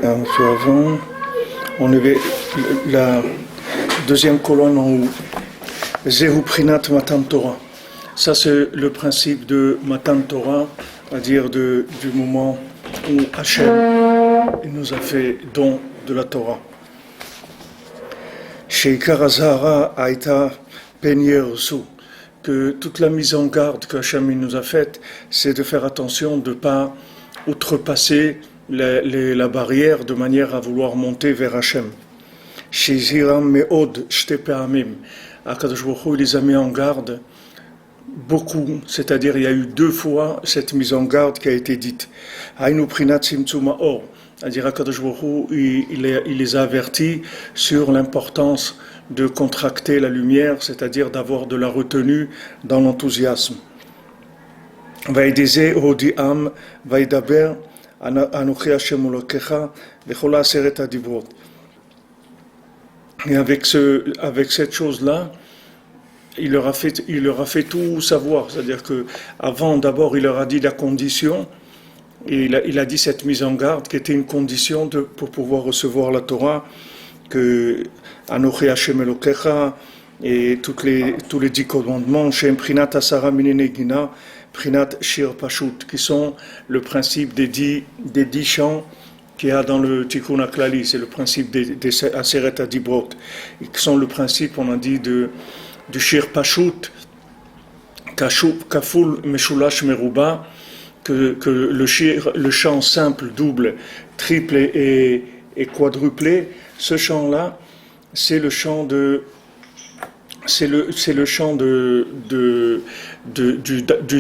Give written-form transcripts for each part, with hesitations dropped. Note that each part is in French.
un peu avant, on avait la deuxième colonne en haut. Zehu Prinat Matan Torah. Ça, c'est le principe de Matan Torah, c'est-à-dire du moment où Hachem nous a fait don de la Torah. Sheikar Azahara Aïta Penyer Su, que toute la mise en garde que Hachem nous a faite, c'est de faire attention de ne pas outrepasser la barrière de manière à vouloir monter vers Hachem. Shiziram Meod Shtepeamim. Akadosh Baruch Hu les a mis en garde beaucoup, c'est-à-dire il y a eu 2 fois cette mise en garde qui a été dite. Hainu Prinat Simtsuma Or, c'est-à-dire Akadosh Baruch Hu il les a avertis sur l'importance de contracter la lumière, c'est-à-dire d'avoir de la retenue dans l'enthousiasme. Vaïdeze Hodiam Vaïdaber Anochi Hashem Elokecha V'chola Aseret Hadibrot. Et avec cette chose-là, il leur a fait tout savoir. C'est-à-dire que avant, d'abord, il leur a dit la condition, et il a dit cette mise en garde qui était une condition pour pouvoir recevoir la Torah, que Anochi Hashem Elokecha et tous les 10 commandements, Shem Prinat Asara Minenegina, Prinat Shir Pashut, qui sont le principe des 10 chants qu'il y a dans le Tikkun HaKlali, c'est le principe des Aseret Hadibrot, qui sont le principe, on a dit, du Shir Pashut, Kaful Meshulash Meruba, que le chant simple, double, triple et quadruplé, ce chant-là, c'est le chant du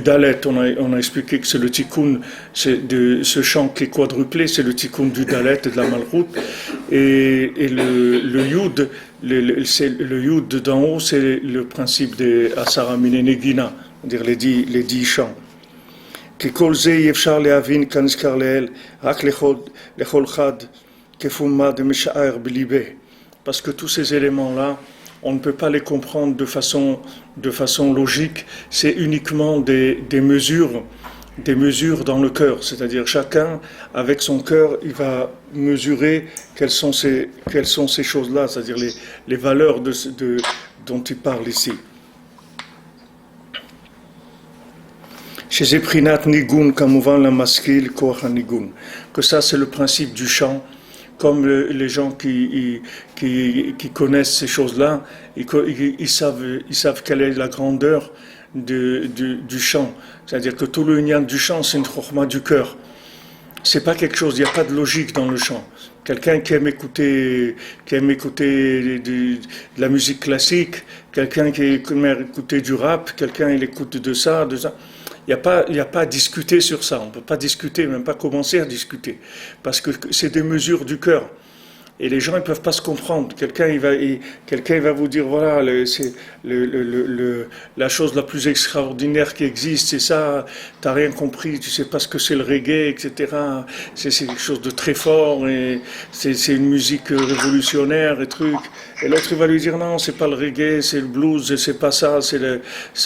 Dalet. On a expliqué que c'est le tikkun, ce chant qui est quadruplé, c'est le tikkun du Dalet et de la Malchut. Et le Yud, le Yud d'en haut, c'est le principe des Asara Minenegina, c'est-à-dire les 10 chants. Kikol ze yefshar lehavin kanizkar leel, rak lechol chad, kefumma de mesha'er b'libeh. Parce que tous ces éléments-là, on ne peut pas les comprendre de façon logique, c'est uniquement des mesures dans le cœur, c'est-à-dire chacun, avec son cœur, il va mesurer quelles sont ces choses-là, c'est-à-dire les valeurs dont il parle ici. Chez Eprinat Nigun, Kamuvan la Maskil, Koach Nigun, que ça c'est le principe du chant. Comme les gens qui connaissent ces choses-là, ils savent quelle est la grandeur du chant. C'est-à-dire que tout le lien du chant, c'est une chokhma du cœur. C'est pas quelque chose, il n'y a pas de logique dans le chant. Quelqu'un qui aime écouter de la musique classique, quelqu'un qui aime écouter du rap, quelqu'un il écoute de ça. Il n'y a pas à discuter sur ça, on ne peut pas discuter, même pas commencer à discuter, parce que c'est des mesures du cœur. Et les gens ne peuvent pas se comprendre. Quelqu'un il va vous dire, voilà, c'est la chose la plus extraordinaire qui existe, c'est ça, tu n'as rien compris, tu ne sais pas ce que c'est le reggae, etc. C'est quelque chose de très fort, et c'est une musique révolutionnaire, et truc. Et l'autre il va lui dire, non, c'est pas le reggae, c'est le blues, c'est pas ça, c'est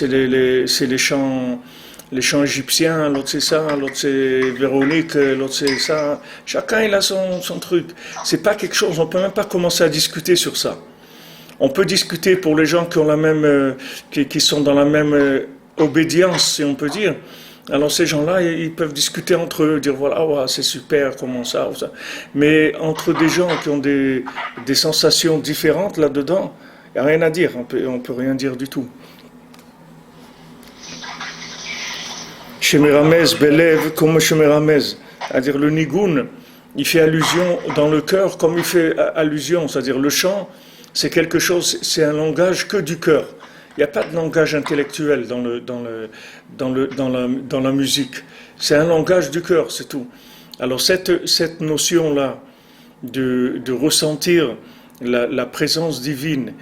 les chants... Les chants égyptiens, l'autre c'est ça, l'autre c'est Véronique, l'autre c'est ça. Chacun il a son truc. C'est pas quelque chose, on peut même pas commencer à discuter sur ça. On peut discuter pour les gens qui ont la même, qui sont dans la même obédience, si on peut dire. Alors ces gens-là, ils peuvent discuter entre eux, dire voilà, ouais, c'est super, comment ça, ou ça. Mais entre des gens qui ont des sensations différentes là-dedans, il n'y a rien à dire, on peut rien dire du tout. Shemeramez belev comme shemeramez, c'est-à-dire le nigun, il fait allusion dans le cœur comme il fait allusion, c'est-à-dire le chant, c'est quelque chose, c'est un langage que du cœur. Il n'y a pas de langage intellectuel dans la musique. C'est un langage du cœur, c'est tout. Alors cette notion-là de ressentir la présence divine,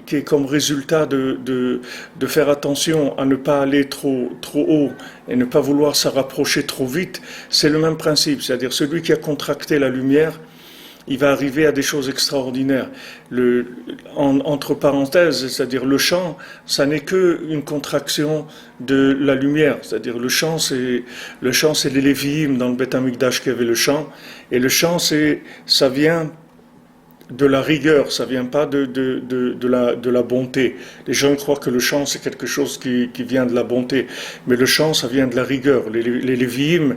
qui est comme résultat de faire attention à ne pas aller trop haut et ne pas vouloir s'en rapprocher trop vite, c'est le même principe. C'est-à-dire celui qui a contracté la lumière, il va arriver à des choses extraordinaires. Entre parenthèses, c'est-à-dire le chant, ça n'est qu'une contraction de la lumière. C'est-à-dire le chant, c'est les Lévi'im dans le Beth Amikdash qui avait le chant. Et le chant, ça vient de la rigueur, ça vient pas de la bonté. Les gens croient que le chant, c'est quelque chose qui vient de la bonté. Mais le chant, ça vient de la rigueur. Les Lévi'im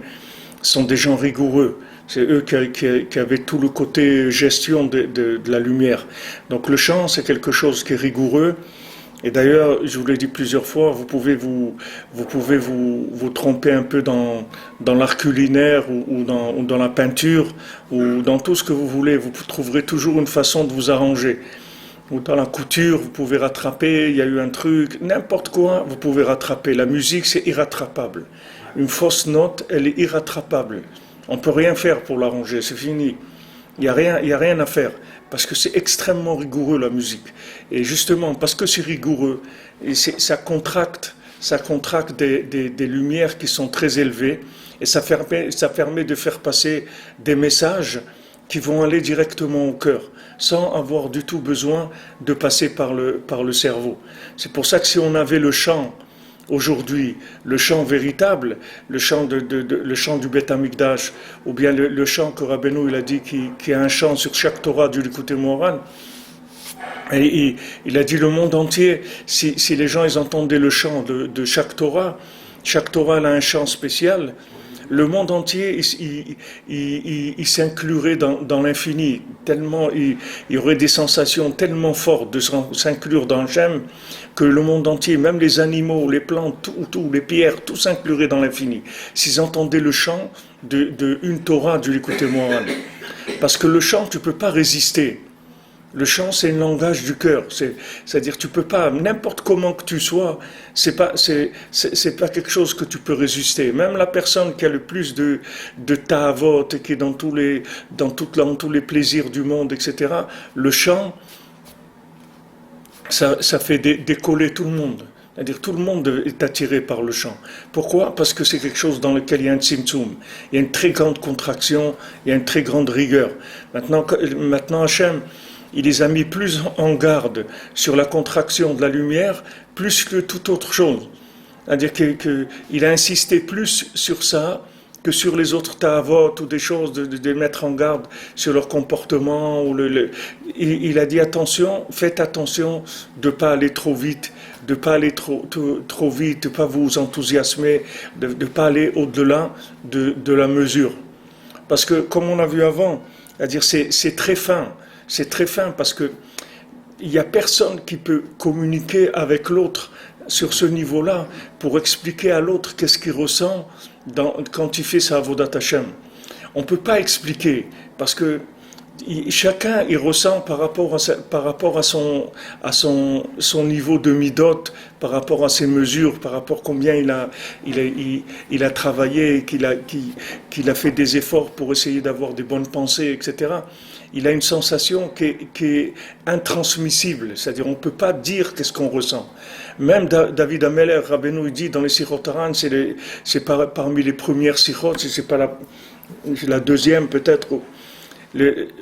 sont des gens rigoureux. C'est eux qui avaient tout le côté gestion de la lumière. Donc le chant, c'est quelque chose qui est rigoureux. Et d'ailleurs, je vous l'ai dit plusieurs fois, vous pouvez vous tromper un peu dans l'art culinaire ou dans la peinture ou dans tout ce que vous voulez. Vous trouverez toujours une façon de vous arranger. Ou dans la couture, vous pouvez rattraper, il y a eu un truc, n'importe quoi, vous pouvez rattraper. La musique, c'est irrattrapable. Une fausse note, elle est irrattrapable. On ne peut rien faire pour l'arranger, c'est fini. Il n'y a rien à faire. Parce que c'est extrêmement rigoureux la musique. Et justement, parce que c'est rigoureux, ça contracte des lumières qui sont très élevées, et ça permet de faire passer des messages qui vont aller directement au cœur, sans avoir du tout besoin de passer par le cerveau. C'est pour ça que si on avait le chant, aujourd'hui, le chant véritable, le chant du Beth Amikdash, ou bien le chant que Rabbeinu il a dit qui a un chant sur chaque Torah du Likutei Moharan, et il a dit le monde entier, si les gens ils entendaient le chant de chaque Torah elle a un chant spécial, le monde entier il s'inclurait dans l'infini, tellement il y aurait des sensations tellement fortes de s'inclure dans Hachem que le monde entier, même les animaux, les plantes, tout, les pierres, tout s'inclurait dans l'infini. S'ils entendaient le chant de une Torah du Likutei Moharan. Parce que le chant, tu ne peux pas résister. Le chant, c'est un langage du cœur. C'est-à-dire, tu peux pas, n'importe comment que tu sois, c'est pas quelque chose que tu peux résister. Même la personne qui a le plus de ta'avot et qui est dans tous les plaisirs du monde, etc., le chant, ça fait décoller tout le monde. C'est-à-dire tout le monde est attiré par le chant. Pourquoi ? Parce que c'est quelque chose dans lequel il y a un tzimtzum, il y a une très grande contraction, il y a une très grande rigueur. Maintenant Hachem, il les a mis plus en garde sur la contraction de la lumière, plus que toute autre chose. C'est-à-dire qu'il a insisté plus sur ça que sur les autres ta'avot ou des choses, de mettre en garde sur leur comportement. Il a dit attention, faites attention de ne pas aller trop vite, de ne pas aller trop vite, de ne pas vous enthousiasmer, de ne pas aller au-delà de la mesure. Parce que, comme on a vu avant, c'est-à-dire c'est très fin. C'est très fin parce que il n'y a personne qui peut communiquer avec l'autre sur ce niveau-là pour expliquer à l'autre qu'est-ce qu'il ressent quand il fait sa Avodat Hashem. On ne peut pas expliquer parce que chacun il ressent par rapport à son niveau de midot, par rapport à ses mesures, par rapport à combien il a travaillé, qu'il a fait des efforts pour essayer d'avoir des bonnes pensées, etc. Il a une sensation qui est intransmissible, c'est-à-dire on ne peut pas dire qu'est-ce qu'on ressent. Même David Ameller, Rabbeinu, il dit dans les Sichot Haran, c'est parmi les premières Sichot, c'est pas la deuxième peut-être.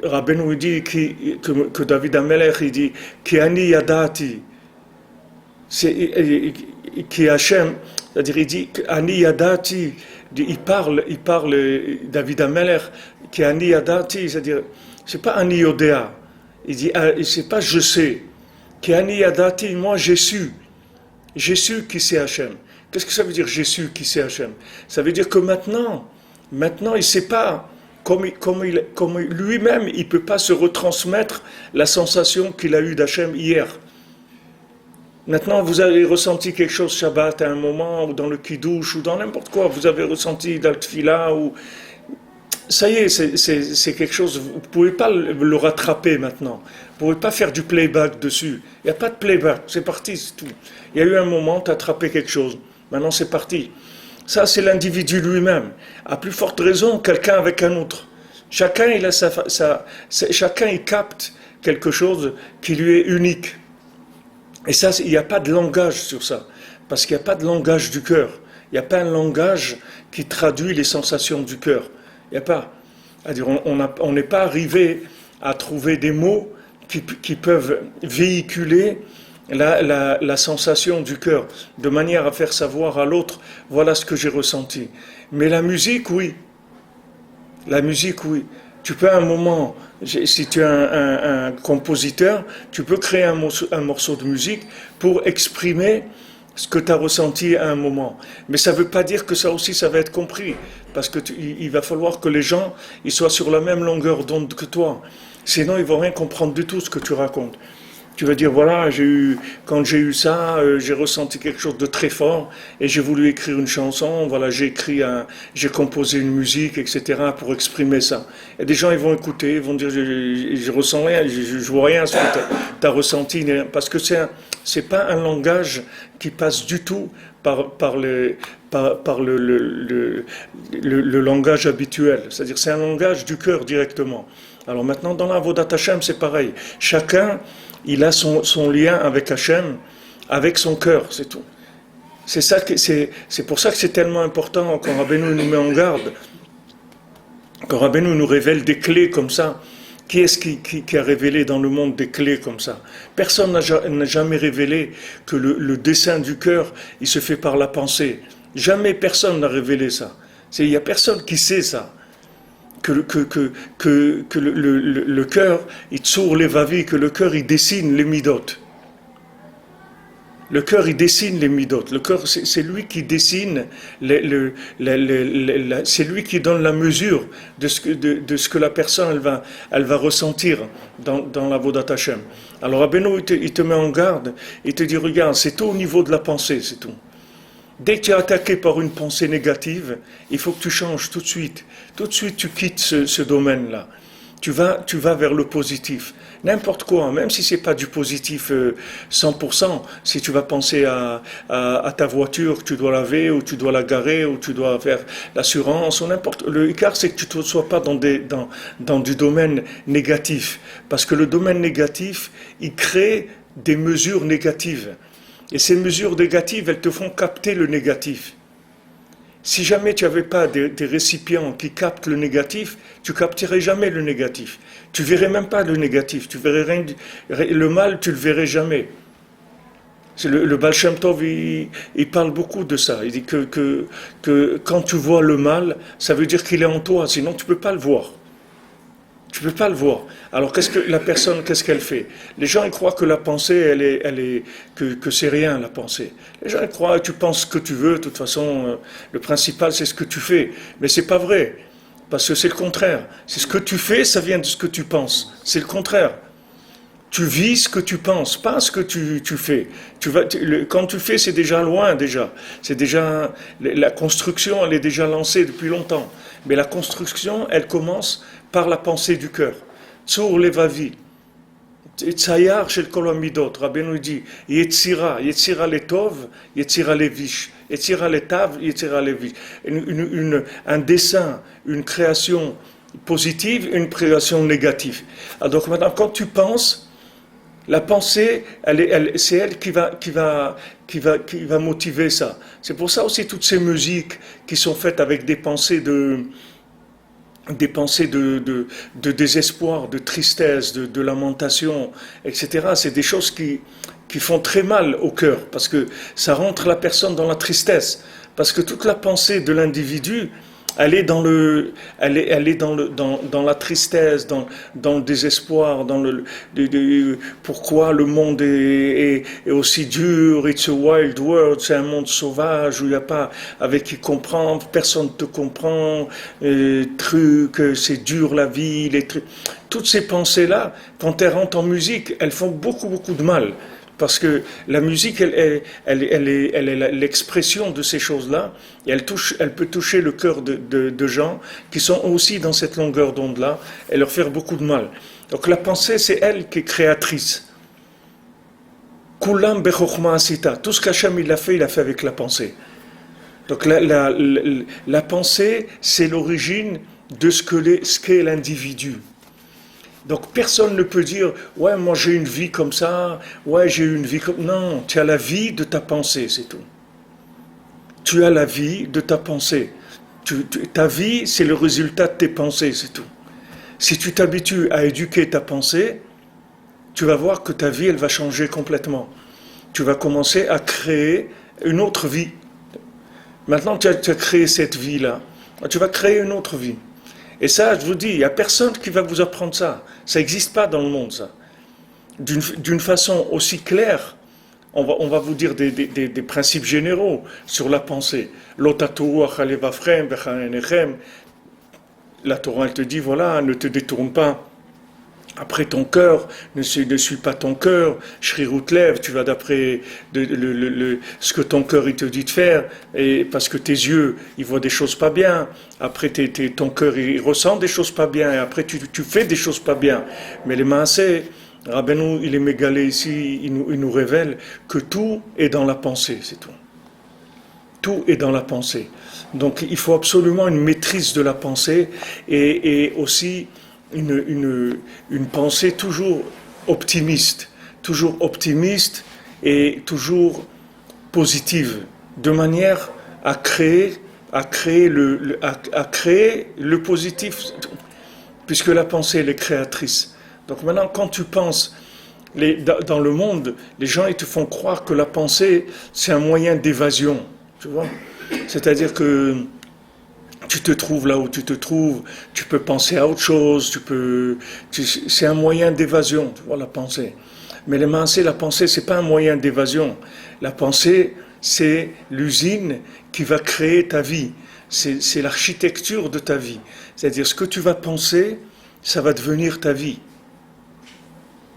Rabbeinu dit que David Ameller, il dit Ki ani yadati, qui Hachem, c'est-à-dire il dit ani yadati, il parle David Ameller, qui ani yadati, c'est-à-dire c'est pas ani yodea, il dit c'est pas je sais, qui ani yadati, moi j'ai su qui c'est Hachem. Qu'est-ce que ça veut dire j'ai su qui c'est Hachem? Ça veut dire que maintenant il ne sait pas, comme lui-même, il ne peut pas se retransmettre la sensation qu'il a eue d'Hachem hier. Maintenant, vous avez ressenti quelque chose Shabbat à un moment, ou dans le Kiddush, ou dans n'importe quoi, vous avez ressenti dans le Tfila, ou... Ça y est, c'est quelque chose, vous ne pouvez pas le rattraper maintenant. Vous ne pouvez pas faire du playback dessus. Il n'y a pas de playback, c'est parti, c'est tout. Il y a eu un moment, tu as attrapé quelque chose. Maintenant, c'est parti. Ça, c'est l'individu lui-même. À plus forte raison, quelqu'un avec un autre. Chacun, chacun, il capte quelque chose qui lui est unique. Et ça, il n'y a pas de langage sur ça. Parce qu'il n'y a pas de langage du cœur. Il n'y a pas un langage qui traduit les sensations du cœur. Il n'y a pas. C'est-à-dire, on n'est pas arrivé à trouver des mots qui peuvent véhiculer la sensation du cœur, de manière à faire savoir à l'autre, voilà ce que j'ai ressenti. Mais la musique, oui. La musique, oui. Tu peux à un moment, si tu es un compositeur, tu peux créer un morceau de musique pour exprimer ce que tu as ressenti à un moment. Mais ça ne veut pas dire que ça aussi, ça va être compris. Parce qu'il va falloir que les gens ils soient sur la même longueur d'onde que toi. Sinon, ils ne vont rien comprendre du tout ce que tu racontes. Tu vas dire, voilà, quand j'ai eu ça, j'ai ressenti quelque chose de très fort et j'ai voulu écrire une chanson, voilà, j'ai composé une musique, etc. pour exprimer ça. Et des gens, ils vont écouter, ils vont dire, je ressens rien, je vois rien à ce que tu as ressenti, parce que c'est pas un langage qui passe du tout par le langage habituel. C'est-à-dire, c'est un langage du cœur directement. Alors maintenant, dans la Avodat Hashem, c'est pareil. Chacun, il a son lien avec Hachem, avec son cœur, c'est tout. C'est pour ça que c'est tellement important quand Rabbeinu nous met en garde, quand Rabbeinu nous révèle des clés comme ça. Qui est-ce qui a révélé dans le monde des clés comme ça? Personne n'a jamais révélé que le dessein du cœur, il se fait par la pensée. Jamais personne n'a révélé ça. Il n'y a personne qui sait ça. Que le cœur, il tsour levavi, que le cœur, il dessine les midot. Le cœur, il dessine les midot. Le cœur, c'est lui qui dessine, c'est lui qui donne la mesure de ce que la personne, elle va ressentir dans la Avodat Hashem. Alors, Rabbeinu, il te met en garde, il te dit, regarde, c'est tout au niveau de la pensée, c'est tout. Dès que tu es attaqué par une pensée négative, il faut que tu changes tout de suite. Tout de suite, tu quittes ce domaine-là. Tu vas vers le positif. N'importe quoi, même si ce n'est pas du positif 100%, si tu vas penser à ta voiture que tu dois laver, ou tu dois la garer, ou tu dois faire l'assurance, ou n'importe. Le écart, c'est que tu ne sois pas dans du domaine négatif. Parce que le domaine négatif, il crée des mesures négatives. Et ces mesures négatives, elles te font capter le négatif. Si jamais tu n'avais pas des récipients qui captent le négatif, tu capterais jamais le négatif. Tu verrais même pas le négatif. Tu verrais rien, le mal, tu le verrais jamais. Le Baal Shem Tov, il parle beaucoup de ça. Il dit que quand tu vois le mal, ça veut dire qu'il est en toi, sinon tu ne peux pas le voir. Tu ne peux pas le voir. Alors qu'est-ce qu'elle fait? Les gens ils croient que la pensée, que c'est rien la pensée. Les gens ils croient que tu penses ce que tu veux. De toute façon, le principal c'est ce que tu fais. Mais c'est pas vrai, parce que c'est le contraire. C'est ce que tu fais, ça vient de ce que tu penses. C'est le contraire. Tu vis ce que tu penses, pas ce que tu fais. Quand tu fais, c'est déjà loin déjà. C'est déjà la construction, elle est déjà lancée depuis longtemps. Mais la construction, elle commence par la pensée du cœur. Tsur levavi. Tsayar shel kol hamidot. Rabbeinu dit Yetzira letov, Yetzira levish. Yetzira letav, Yetzira levish. Un dessin, une création positive, une création négative. Alors donc maintenant, quand tu penses, la pensée, c'est elle qui va motiver ça. C'est pour ça aussi toutes ces musiques qui sont faites avec des pensées de désespoir, de tristesse, de lamentation, etc. C'est des choses qui font très mal au cœur, parce que ça rentre la personne dans la tristesse. Parce que toute la pensée de l'individu, elle est dans la tristesse, dans le désespoir, pourquoi le monde est aussi dur, it's a wild world, c'est un monde sauvage où il n'y a pas avec qui comprendre, personne ne te comprend, c'est dur la vie, toutes ces pensées-là, quand elles rentrent en musique, elles font beaucoup, beaucoup de mal. Parce que la musique, elle est l'expression de ces choses-là, et elle peut toucher le cœur de gens qui sont aussi dans cette longueur d'onde-là, et leur faire beaucoup de mal. Donc la pensée, c'est elle qui est créatrice. Kulam bechokhma asita. Tout ce qu'Hachem il a fait avec la pensée. Donc la pensée, c'est l'origine de ce qu'est l'individu. Donc personne ne peut dire « Ouais, moi j'ai une vie comme ça, ouais, j'ai une vie comme... » Non, tu as la vie de ta pensée, c'est tout. Tu as la vie de ta pensée. Ta vie, c'est le résultat de tes pensées, c'est tout. Si tu t'habitues à éduquer ta pensée, tu vas voir que ta vie, elle va changer complètement. Tu vas commencer à créer une autre vie. Maintenant, tu as créé cette vie-là. Tu vas créer une autre vie. Et ça, je vous dis, il n'y a personne qui va vous apprendre ça. Ça n'existe pas dans le monde, ça. D'une façon aussi claire, on va vous dire des principes généraux sur la pensée. La Torah, elle te dit, voilà, ne te détourne pas après ton cœur, ne suis pas ton cœur, shrirut lev, tu vas d'après ce que ton cœur il te dit de faire, et parce que tes yeux ils voient des choses pas bien, après ton cœur il ressent des choses pas bien, et après tu fais des choses pas bien. Mais les maaseh, Rabbeinu il est mégalé ici, il nous révèle que tout est dans la pensée, c'est tout. Tout est dans la pensée. Donc il faut absolument une maîtrise de la pensée et aussi une pensée toujours optimiste et toujours positive, de manière à créer le positif, puisque la pensée elle est créatrice. Donc maintenant, quand tu penses, dans le monde, les gens ils te font croire que la pensée c'est un moyen d'évasion, tu vois. C'est-à-dire que tu te trouves là où tu te trouves, tu peux penser à autre chose, c'est un moyen d'évasion, tu vois, la pensée. Mais la pensée, c'est pas un moyen d'évasion. La pensée, c'est l'usine qui va créer ta vie. C'est l'architecture de ta vie. C'est-à-dire, ce que tu vas penser, ça va devenir ta vie.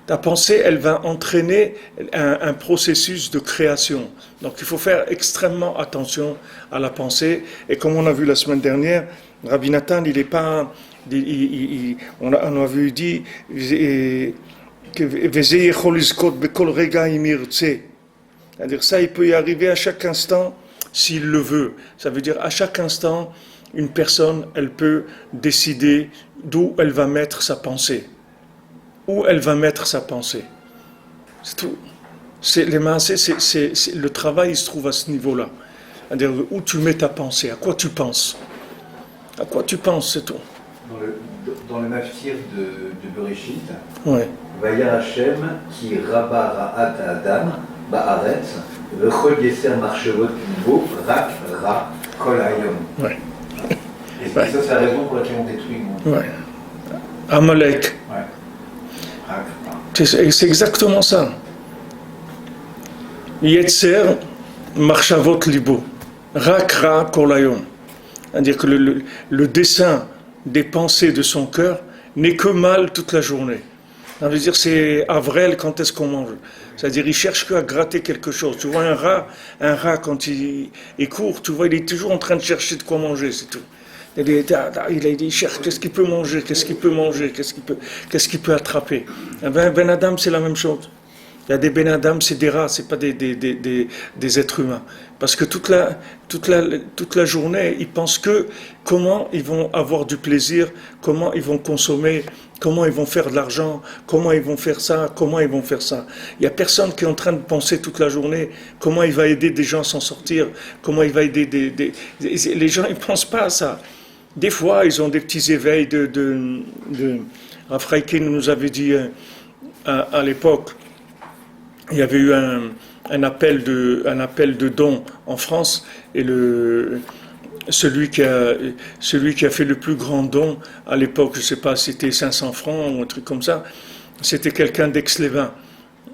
Ta pensée, elle va entraîner un processus de création. Donc il faut faire extrêmement attention à la pensée. Et comme on a vu la semaine dernière, Rabbi Nathan, il n'est pas... on a vu dit que c'est-à-dire ça, il peut y arriver à chaque instant s'il le veut. Ça veut dire à chaque instant, une personne, elle peut décider d'où elle va mettre sa pensée. Où elle va mettre sa pensée. C'est tout. Le travail, il se trouve à ce niveau-là. C'est-à-dire où tu mets ta pensée, à quoi tu penses. À quoi tu penses, c'est tout. Dans le maftir de Bereshit, ouais. Vayar Hashem ki rabba ra'at adam ba'aretz v'chol yeser marchevot libo rak ra kol hayom. Ouais. Et ça, c'est la raison pour laquelle on détruit le monde. Ouais. Amalek. Ouais. C'est exactement ça. Yetzer marchavot libo, rak ra kolayom. C'est-à-dire que le dessin des pensées de son cœur n'est que mal toute la journée. Ça veut dire c'est Avril quand est-ce qu'on mange. C'est-à-dire il cherche qu'à gratter quelque chose. Tu vois un rat quand il court, tu vois il est toujours en train de chercher de quoi manger, c'est tout. Il cherche qu'est-ce qu'il peut manger, qu'est-ce qu'il peut attraper. Ben Adam, c'est la même chose. Il y a des Ben Adam, c'est des rats, c'est pas des êtres humains. Parce que toute la journée, ils pensent que comment ils vont avoir du plaisir, comment ils vont consommer, comment ils vont faire de l'argent, comment ils vont faire ça, comment ils vont faire ça. Il n'y a personne qui est en train de penser toute la journée comment il va aider des gens à s'en sortir, comment il va aider les gens, ils ne pensent pas à ça. Des fois, ils ont des petits éveils Raphaël nous avait dit à l'époque, il y avait eu un appel de dons en France et celui qui a fait le plus grand don à l'époque, je ne sais pas, c'était 500 francs ou un truc comme ça, c'était quelqu'un d'Aix-les-Bains,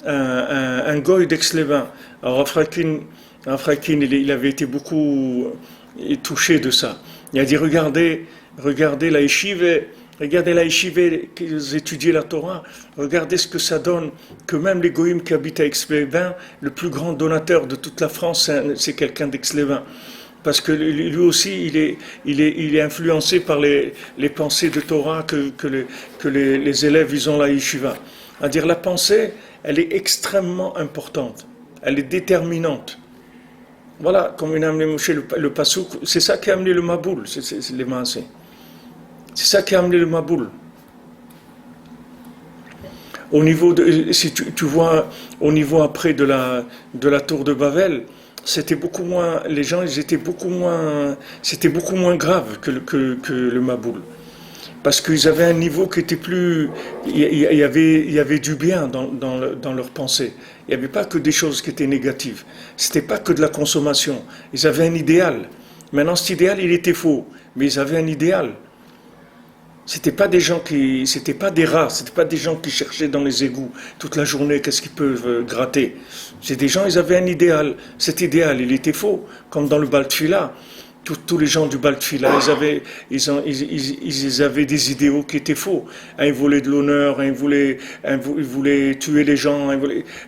un goy d'Aix-les-Bains. Alors Raphaël, il avait été beaucoup touché de ça. Il a dit regardez la yeshiva, qu'ils étudient la Torah, regardez ce que ça donne, que même les goïms qui habitent à Aix-les-Bains, le plus grand donateur de toute la France, c'est quelqu'un d'Aix-les-Bains. Parce que lui aussi, il est influencé par les pensées de Torah que les élèves ils ont la yeshiva. C'est-à-dire la pensée, elle est extrêmement importante, elle est déterminante. Voilà, comme il a amené Moshe le pasouk, c'est ça qui a amené le Maboul, c'est les maaseh. C'est ça qui a amené le Maboul. Au niveau si tu vois, au niveau après de la tour de Babel, c'était beaucoup moins, les gens, c'était beaucoup moins grave que le Maboul. parce qu'ils avaient un niveau qui était plus... Il y avait du bien dans leur pensée. Il n'y avait pas que des choses qui étaient négatives. C'était pas que de la consommation. Ils avaient un idéal. Maintenant, cet idéal, il était faux. Mais ils avaient un idéal. C'était pas c'était pas des rats, c'était pas des gens qui cherchaient dans les égouts toute la journée qu'est-ce qu'ils peuvent gratter. C'est des gens, ils avaient un idéal. Cet idéal, il était faux. Comme dans le Bal Tfila. Tous les gens du Bal Tfila, ils avaient des idéaux qui étaient faux. Un, il voulait de l'honneur, il voulait tuer les gens,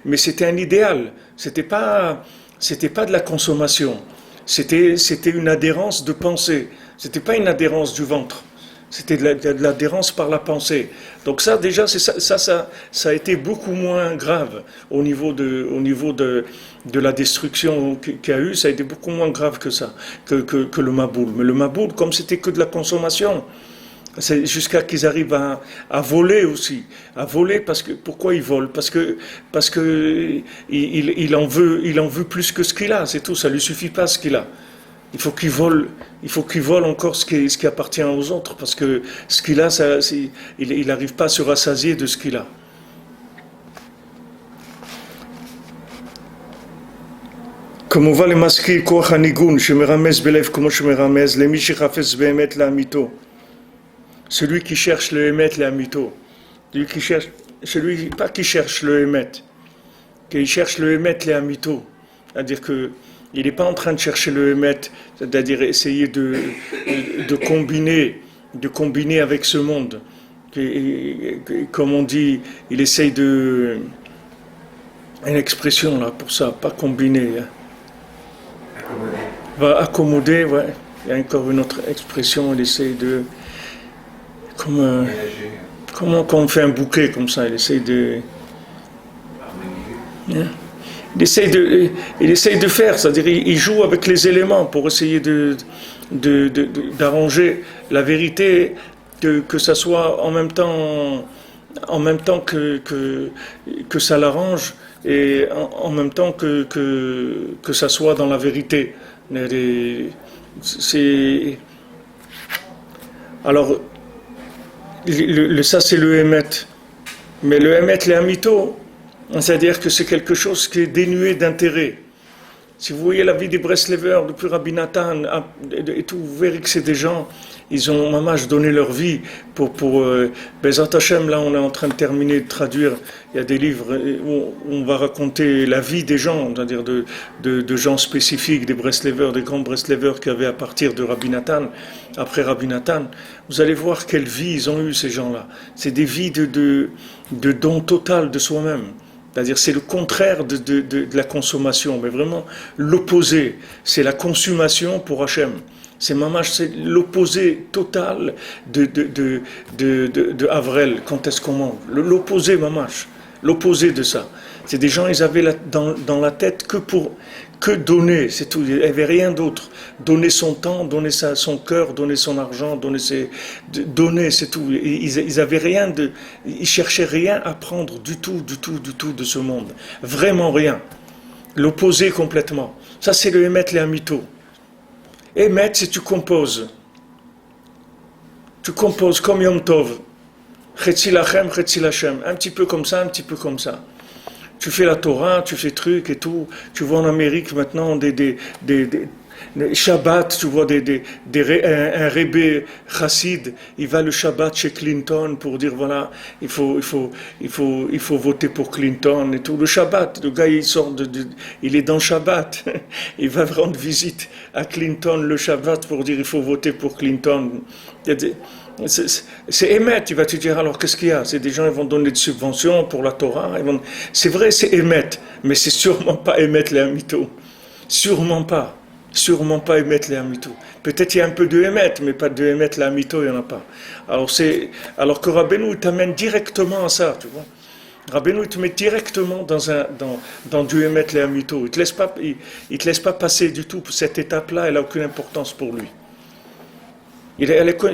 mais c'était un idéal. C'était pas de la consommation. C'était une adhérence de pensée. C'était pas une adhérence du ventre. C'était de l'adhérence par la pensée. Donc ça, déjà, ça a été beaucoup moins grave au niveau de la destruction qu'il y a eu. Ça a été beaucoup moins grave que ça, que le Maboul. Mais le Maboul, comme c'était que de la consommation, c'est jusqu'à qu'ils arrivent à voler aussi. À voler pourquoi ils volent? Parce que il en veut plus que ce qu'il a, c'est tout. Ça lui suffit pas ce qu'il a. Il faut qu'il vole encore ce qui appartient aux autres, parce que ce qu'il a, il n'arrive pas à se rassasier de ce qu'il a. כמובן למזכיר כוח הניגון שמרמז בלב כמו שמרמז למי שחפץ באמת לאמיתו. Celui qui cherche le émet l'amito. Celui pas qui cherche le émet, qui cherche le émet l'amito. C'est-à-dire que il n'est pas en train de chercher le émet, c'est-à-dire essayer de combiner avec ce monde. Comme on dit, il essaye de... Une expression là pour ça, pas combiner. Hein. Va accommoder, ouais. Il y a encore une autre expression, il essaye de... Comment on fait un bouquet comme ça, il essaye de... Hein. Il essaye de faire, c'est-à-dire il joue avec les éléments pour essayer d'arranger la vérité, que ça soit en même temps que ça l'arrange et en même temps que ça soit dans la vérité. Alors, ça c'est le émet, mais le émet, les amito, c'est-à-dire que c'est quelque chose qui est dénué d'intérêt. Si vous voyez la vie des Breslevers, depuis Rabbi Nathan et tout, vous verrez que c'est des gens, ils ont mamash donné leur vie pour Bezat Hashem. Là, on est en train de terminer de traduire. Il y a des livres où on va raconter la vie des gens, c'est-à-dire de gens spécifiques, des Breslevers, des grands Breslevers qu'il y avait à partir de Rabbi Nathan, après Rabbi Nathan. Vous allez voir quelle vie ils ont eu, ces gens-là. C'est des vies de don total de soi-même. C'est-à-dire c'est le contraire de la consommation, mais vraiment l'opposé. C'est la consommation pour Hachem. C'est l'opposé total de Avrel, quand est-ce qu'on mange. L'opposé mamash, l'opposé de ça. C'est des gens, ils avaient dans la tête que donner, c'est tout. Il n'y avait rien d'autre. Donner son temps, donner son cœur, donner son argent, donner, c'est tout. Ils avaient rien ils cherchaient rien à prendre du tout de ce monde. Vraiment rien. L'opposé complètement. Ça, c'est le émet les amito. Émet, c'est tu composes. Tu composes comme Yom Tov. Chetzi lachem, chetzi lachem. Un petit peu comme ça, un petit peu comme ça. Tu fais la Torah, tu fais trucs et tout. Tu vois en Amérique maintenant des Shabbat, tu vois un rébé chassid, il va le Shabbat chez Clinton pour dire voilà, il faut voter pour Clinton et tout. Le Shabbat, le gars il est dans Shabbat, il va rendre visite à Clinton le Shabbat pour dire il faut voter pour Clinton. C'est émet, tu vas te dire alors qu'est-ce qu'il y a? C'est des gens qui vont donner des subventions pour la Torah. C'est vrai, c'est émet, mais c'est sûrement pas émet les amito. Sûrement pas émettre les amito. Peut-être il y a un peu de émettre, mais pas de émettre les amito, il n'y en a pas. Alors que Rabbeinu t'amène directement à ça, tu vois. Rabbeinu te met directement dans du émettre les amito. Il te laisse pas passer du tout. Cette étape-là, elle n'a aucune importance pour lui.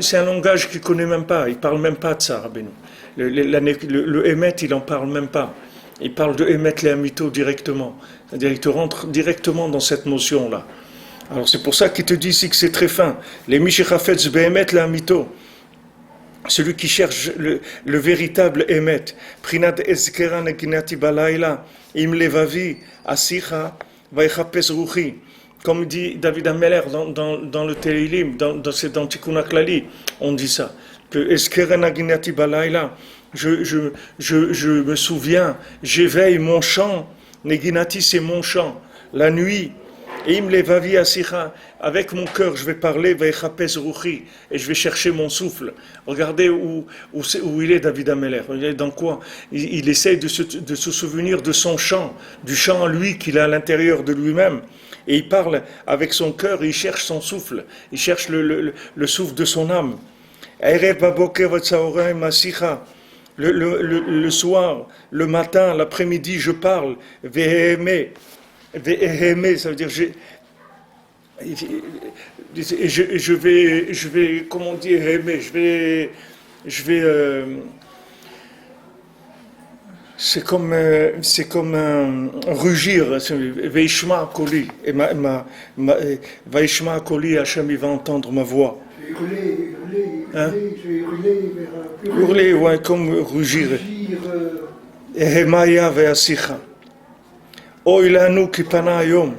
C'est un langage qu'il ne connaît même pas. Il ne parle même pas de ça, Rabbeinu. Le émet, il n'en parle même pas. Il parle de émettre les amito directement. C'est-à-dire il te rentre directement dans cette notion-là. Alors c'est pour ça qu'il te dit ici que c'est très fin. Les Mishechafetz be'emet la mito. celui qui cherche le véritable émet. Prinat ezkera neginati balayla, im levavi, asicha, vaichapes ruchi. Comme dit David Ameller dans le Teilim, dans Tikkun HaKlali, on dit ça. Que ezkera neginati balayla, je me souviens, j'éveille mon chant. Neginati, c'est mon chant. La nuit. Im levavi asicha, avec mon cœur, je vais parler, veichapes ruchi, et je vais chercher mon souffle. Regardez où il est, David Ameller. Dans quoi il essaie de se souvenir de son chant, du chant à lui qu'il a à l'intérieur de lui-même. Et il parle avec son cœur, et il cherche son souffle, il cherche le souffle de son âme. Le soir, le matin, l'après-midi, je parle, veheme, ça veut dire je vais, comment dire, aimer, je vais, c'est comme un rugir, Veishma Koli, et Veishma Koli, Hachem, il va entendre ma voix. Hurler, ouais, comme rugir. Ehemaya ve'asicha. Oilanu kipana ayom.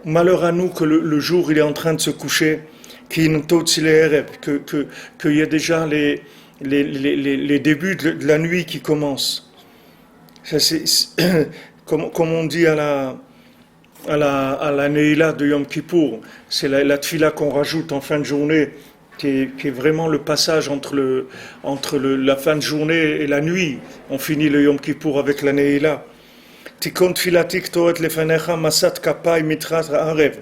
Malheur à nous que le jour il est en train de se coucher, qu'il y a déjà les débuts de la nuit qui commencent. Ça, comme on dit à la Neila de Yom Kippour, c'est la tfila qu'on rajoute en fin de journée, qui est vraiment le passage entre la fin de journée et la nuit. On finit le Yom Kippour avec la Neila. Tikon tfilatik toet lefenecha masat kapai mitrat ha'arev.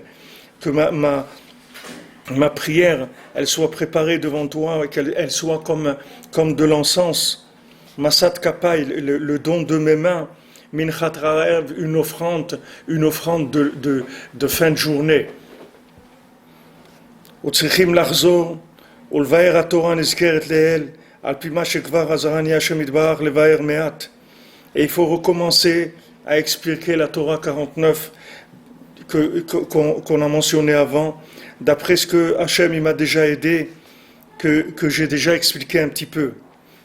Que ma prière, elle soit préparée devant toi, et qu'elle soit comme de l'encens. Masat kapai, le don de mes mains. Minchat ha'arev, une offrande de fin de journée. Utzrichim lachzor, ulvaer ha'torah nizkeret lehel, al pi ma shekvar azarani Hashem yitbarach levaer me'at. Et il faut recommencer à expliquer la Torah 49 qu'on a mentionné avant, d'après ce que Hachem il m'a déjà aidé, que j'ai déjà expliqué un petit peu.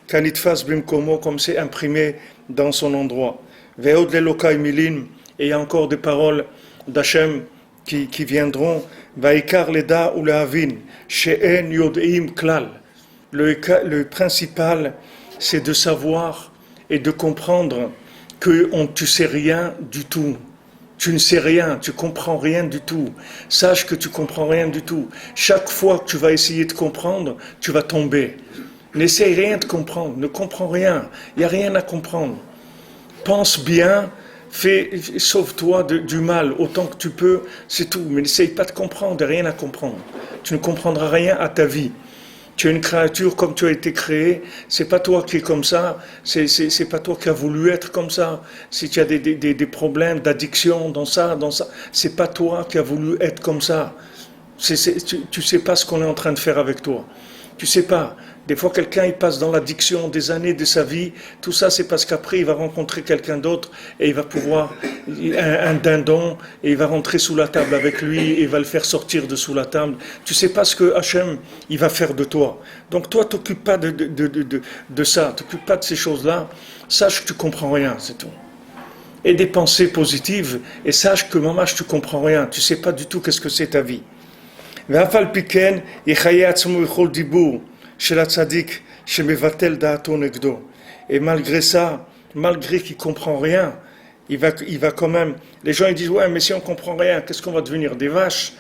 Kanitfas bimkomo, comme c'est imprimé dans son endroit. Ve'od lelokai milin, et il y a encore des paroles d'Hachem qui viendront. Vaikar leda ou lehavin, she'en yod'im klal. Le principal, c'est de savoir et de comprendre que tu sais rien du tout. Tu ne sais rien, tu comprends rien du tout. Sache que tu comprends rien du tout. Chaque fois que tu vas essayer de comprendre, tu vas tomber. N'essaye rien de comprendre, ne comprends rien. Il n'y a rien à comprendre. Pense bien, sauve-toi du mal autant que tu peux, c'est tout. Mais n'essaye pas de comprendre, il n'y a rien à comprendre. Tu ne comprendras rien à ta vie. Tu es une créature comme tu as été créé, c'est pas toi qui es comme ça, c'est pas toi qui as voulu être comme ça. Si tu as des problèmes d'addiction dans ça, c'est pas toi qui as voulu être comme ça. Tu sais pas ce qu'on est en train de faire avec toi. Tu sais pas. Des fois, quelqu'un il passe dans l'addiction des années de sa vie. Tout ça, c'est parce qu'après, il va rencontrer quelqu'un d'autre et il va pouvoir un dindon et il va rentrer sous la table avec lui et il va le faire sortir de sous la table. Tu sais pas ce que Hachem il va faire de toi. Donc toi, t'occupe pas de ça, t'occupe pas de ces choses-là. Sache que tu comprends rien, c'est tout. Et des pensées positives et sache que maman, tu comprends rien. Tu sais pas du tout qu'est-ce que c'est ta vie. Ve'afal piken yechaye atzmo yechol dibur. Chez la tzaddik, chez Mevatel Da'ato Negdo. Et malgré ça, malgré qu'il ne comprend rien, il va quand même. Les gens ils disent ouais, mais si on ne comprend rien, qu'est-ce qu'on va devenir? Des vaches,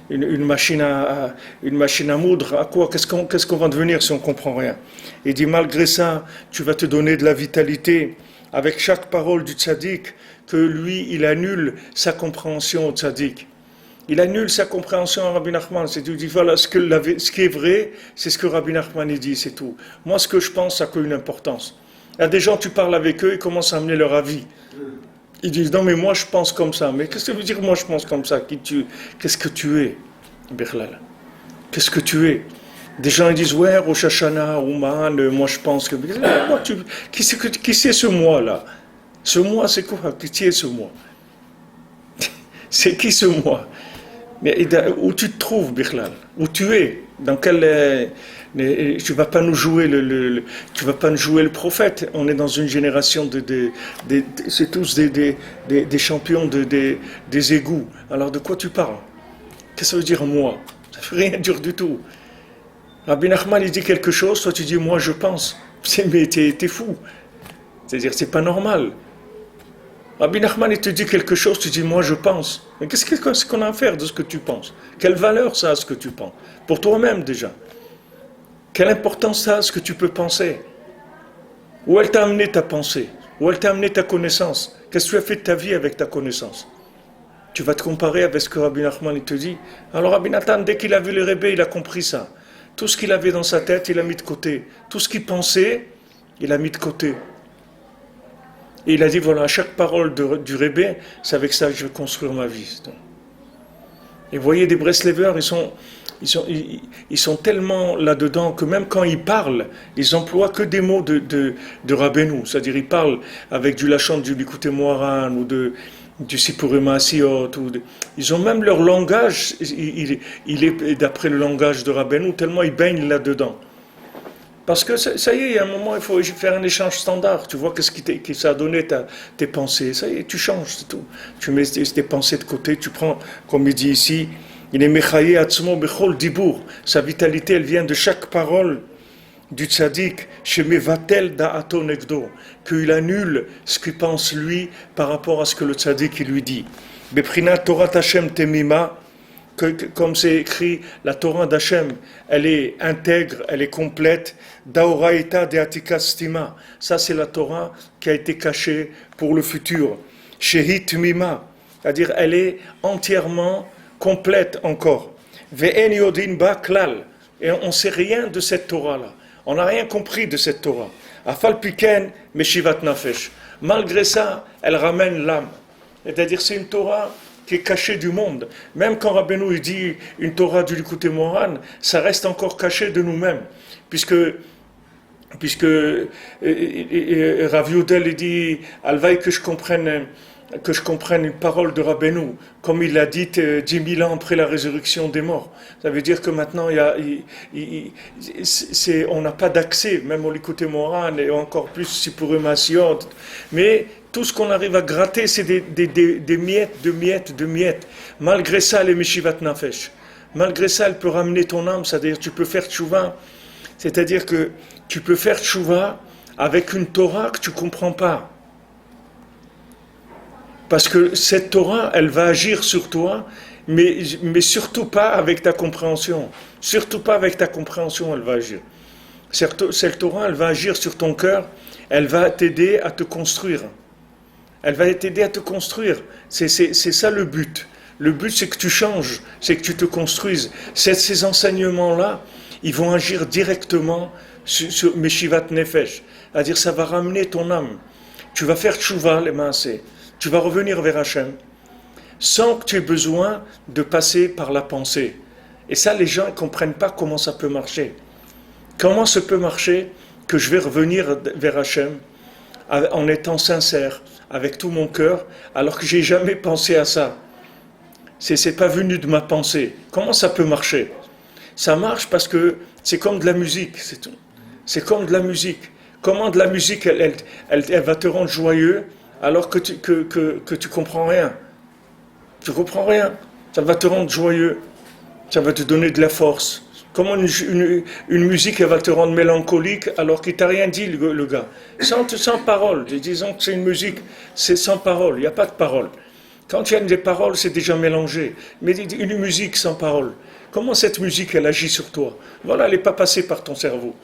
une machine à moudre? À quoi? Qu'est-ce qu'on va devenir si on ne comprend rien? Il dit malgré ça, tu vas te donner de la vitalité avec chaque parole du tzaddik, que lui, il annule sa compréhension au tzaddik. Il annule sa compréhension à Rabbi Nachman. C'est-à-dire, il dit, voilà, ce qui est vrai, c'est ce que Rabbi Nachman dit, c'est tout. Moi, ce que je pense, ça a une importance. Il y a des gens, tu parles avec eux, ils commencent à amener leur avis. Ils disent, non, mais moi, je pense comme ça. Mais qu'est-ce que ça veut dire, moi, je pense comme ça? Qu'est-ce que tu es, Birlal? Qu'est-ce que tu es? Des gens, ils disent, ouais, Rosh Hashanah, Ouman, moi, je pense que... Qui c'est ce moi-là? Ce moi, c'est quoi? Qui est ce moi? C'est qui ce moi? Mais où tu te trouves, Birlal? Où tu es? Dans quel tu vas pas nous jouer tu vas pas nous jouer le prophète. On est dans une génération c'est tous des champions des égouts. Alors de quoi tu parles? Qu'est-ce que ça veut dire moi? Ça veut rien dire du tout. Rabbi Nachman il dit quelque chose, toi tu dis moi je pense. Mais t'es fou. C'est-à-dire c'est pas normal. Rabbi Nachman il te dit quelque chose, tu dis moi je pense. Mais qu'est-ce qu'on a à faire de ce que tu penses? Quelle valeur ça a ce que tu penses? Pour toi-même déjà. Quelle importance ça a ce que tu peux penser? Où elle t'a amené ta pensée? Où elle t'a amené ta connaissance? Qu'est-ce que tu as fait de ta vie avec ta connaissance? Tu vas te comparer avec ce que Rabbi Nachman il te dit. Alors Rabbi Nathan, dès qu'il a vu le Rebbe, il a compris ça. Tout ce qu'il avait dans sa tête, il a mis de côté. Tout ce qu'il pensait, il a mis de côté. Et il a dit, voilà, à chaque parole du Rebbe, c'est avec ça que je vais construire ma vie. Et vous voyez, des Breslevers, ils sont tellement là-dedans que même quand ils parlent, ils emploient que des mots de Rabbeinu. C'est-à-dire, ils parlent avec du Lachon, du Likutei Moharan, ou du Sipurei Maasiot. Ils ont même leur langage, il est d'après le langage de Rabbeinu, tellement ils baignent là-dedans. Parce que ça y est, il y a un moment, il faut faire un échange standard. Tu vois qu'est-ce qui ça a donné tes pensées. Ça y est, tu changes, c'est tout. Tu mets tes pensées de côté, tu prends, comme il dit ici, il est mechaye atzmo bechol dibour. Sa vitalité, elle vient de chaque parole du tzaddik, chez mevatel da'ato negdo, qu'il annule ce qu'il pense lui par rapport à ce que le tzaddik lui dit. Beprinat Torah Hashem temima. Comme c'est écrit, la Torah d'Hachem, elle est intègre, elle est complète. Daoraita de Atika Stima. Ça, c'est la Torah qui a été cachée pour le futur. Shehit Mima. C'est-à-dire, elle est entièrement complète encore. Ve'en Yodin Ba Klal. Et on ne sait rien de cette Torah-là. On n'a rien compris de cette Torah. Afal Piken, Meshivat Nafesh. Malgré ça, elle ramène l'âme. C'est-à-dire, c'est une Torah qui est caché du monde. Même quand Rabbeinu dit une Torah du Likutei Moharan, ça reste encore caché de nous-mêmes. Puisque Rav Yudel dit Alvaï que je comprenne une parole de Rabbeinu, comme il l'a dit 10 000 ans après la résurrection des morts. Ça veut dire que maintenant, on n'a pas d'accès, même au Likutei Moharan, et encore plus Sipurei Maasiot. Mais tout ce qu'on arrive à gratter, c'est des miettes, de miettes. Malgré ça, les Meshivat Nafesh. Malgré ça, elle peut ramener ton âme, c'est-à-dire tu peux faire tchouva. C'est-à-dire que tu peux faire tchouva avec une Torah que tu ne comprends pas. Parce que cette Torah, elle va agir sur toi, mais surtout pas avec ta compréhension. Surtout pas avec ta compréhension, elle va agir. Cette Torah, elle va agir sur ton cœur, elle va t'aider à te construire. Elle va t'aider à te construire. C'est ça le but. Le but, c'est que tu changes, c'est que tu te construises. Ces enseignements-là, ils vont agir directement sur Meshivat Nefesh. C'est-à-dire, ça va ramener ton âme. Tu vas faire tchouva, les maaseh. Tu vas revenir vers Hachem, sans que tu aies besoin de passer par la pensée. Et ça, les gens ne comprennent pas comment ça peut marcher. Comment ça peut marcher que je vais revenir vers Hachem en étant sincère, avec tout mon cœur, alors que j'ai jamais pensé à ça. C'est pas venu de ma pensée. Comment ça peut marcher? Ça marche parce que c'est comme de la musique, c'est tout. C'est comme de la musique. Comment de la musique, elle va te rendre joyeux alors que tu comprends rien. Tu comprends rien. Ça va te rendre joyeux. Ça va te donner de la force. Comment une musique elle va te rendre mélancolique alors qu'il t'a rien dit le gars. Sans parole. Disons que c'est une musique, c'est sans parole. Il n'y a pas de parole. Quand il y a des paroles, c'est déjà mélangé. Mais une musique sans parole. Comment cette musique elle agit sur toi? Voilà, elle n'est pas passée par ton cerveau.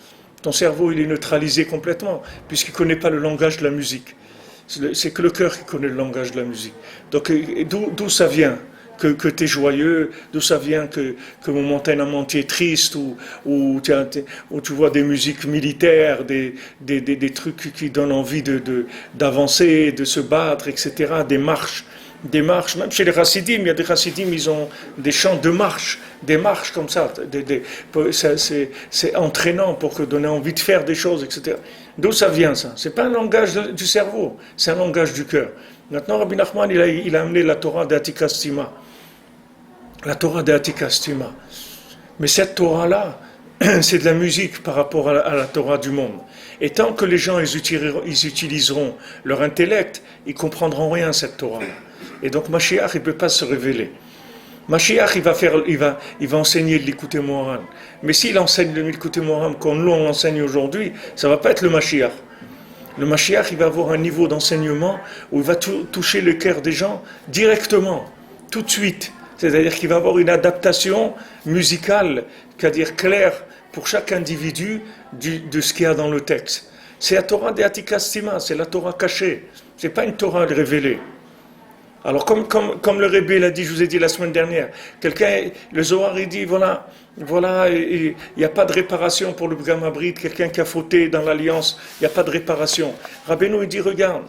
Ton cerveau il est neutralisé complètement puisqu'il ne connaît pas le langage de la musique. C'est que le cœur qui connaît le langage de la musique. Donc d'où ça vient que tu es joyeux, d'où ça vient que mon montagne entier est triste, ou tu vois des musiques militaires, des trucs qui donnent envie d'avancer, de se battre, etc., des marches, même chez les chassidim, il y a des chassidim, ils ont des chants de marche, des marches comme ça, c'est entraînant pour donner envie de faire des choses, etc. D'où ça vient ça? C'est pas un langage du cerveau, c'est un langage du cœur. Maintenant, Rabbi Nachman, il a amené la Torah d'Atika Stima. La Torah d'Atika Stima. Mais cette Torah-là, c'est de la musique par rapport à la Torah du monde. Et tant que les gens ils utiliseront leur intellect, ils comprendront rien à cette Torah. Et donc Mashiach, il ne peut pas se révéler. Mashiach, il va enseigner le Likutei Moharan. Mais s'il enseigne le Likutei Moharan comme nous on l'enseigne aujourd'hui, ça ne va pas être le Mashiach. Le Mashiach, il va avoir un niveau d'enseignement où il va toucher le cœur des gens directement, tout de suite. C'est-à-dire qu'il va avoir une adaptation musicale, c'est-à-dire claire pour chaque individu de ce qu'il y a dans le texte. C'est la Torah de Atika Stima, c'est la Torah cachée. Ce n'est pas une Torah révélée. Alors comme le Rebbe l'a dit, je vous ai dit la semaine dernière, le Zohar il dit voilà, il n'y a pas de réparation pour le Bgam Abrit, quelqu'un qui a fauté dans l'alliance, il n'y a pas de réparation. Rabbeinu il dit regarde,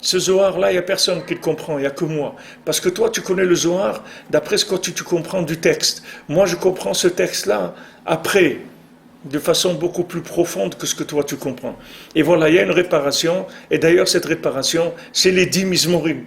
ce Zohar là, il n'y a personne qui le comprend, il n'y a que moi. Parce que toi tu connais le Zohar d'après ce que tu comprends du texte. Moi je comprends ce texte là après, de façon beaucoup plus profonde que ce que toi tu comprends. Et voilà, il y a une réparation, et d'ailleurs cette réparation, c'est les 10 Mizmorim.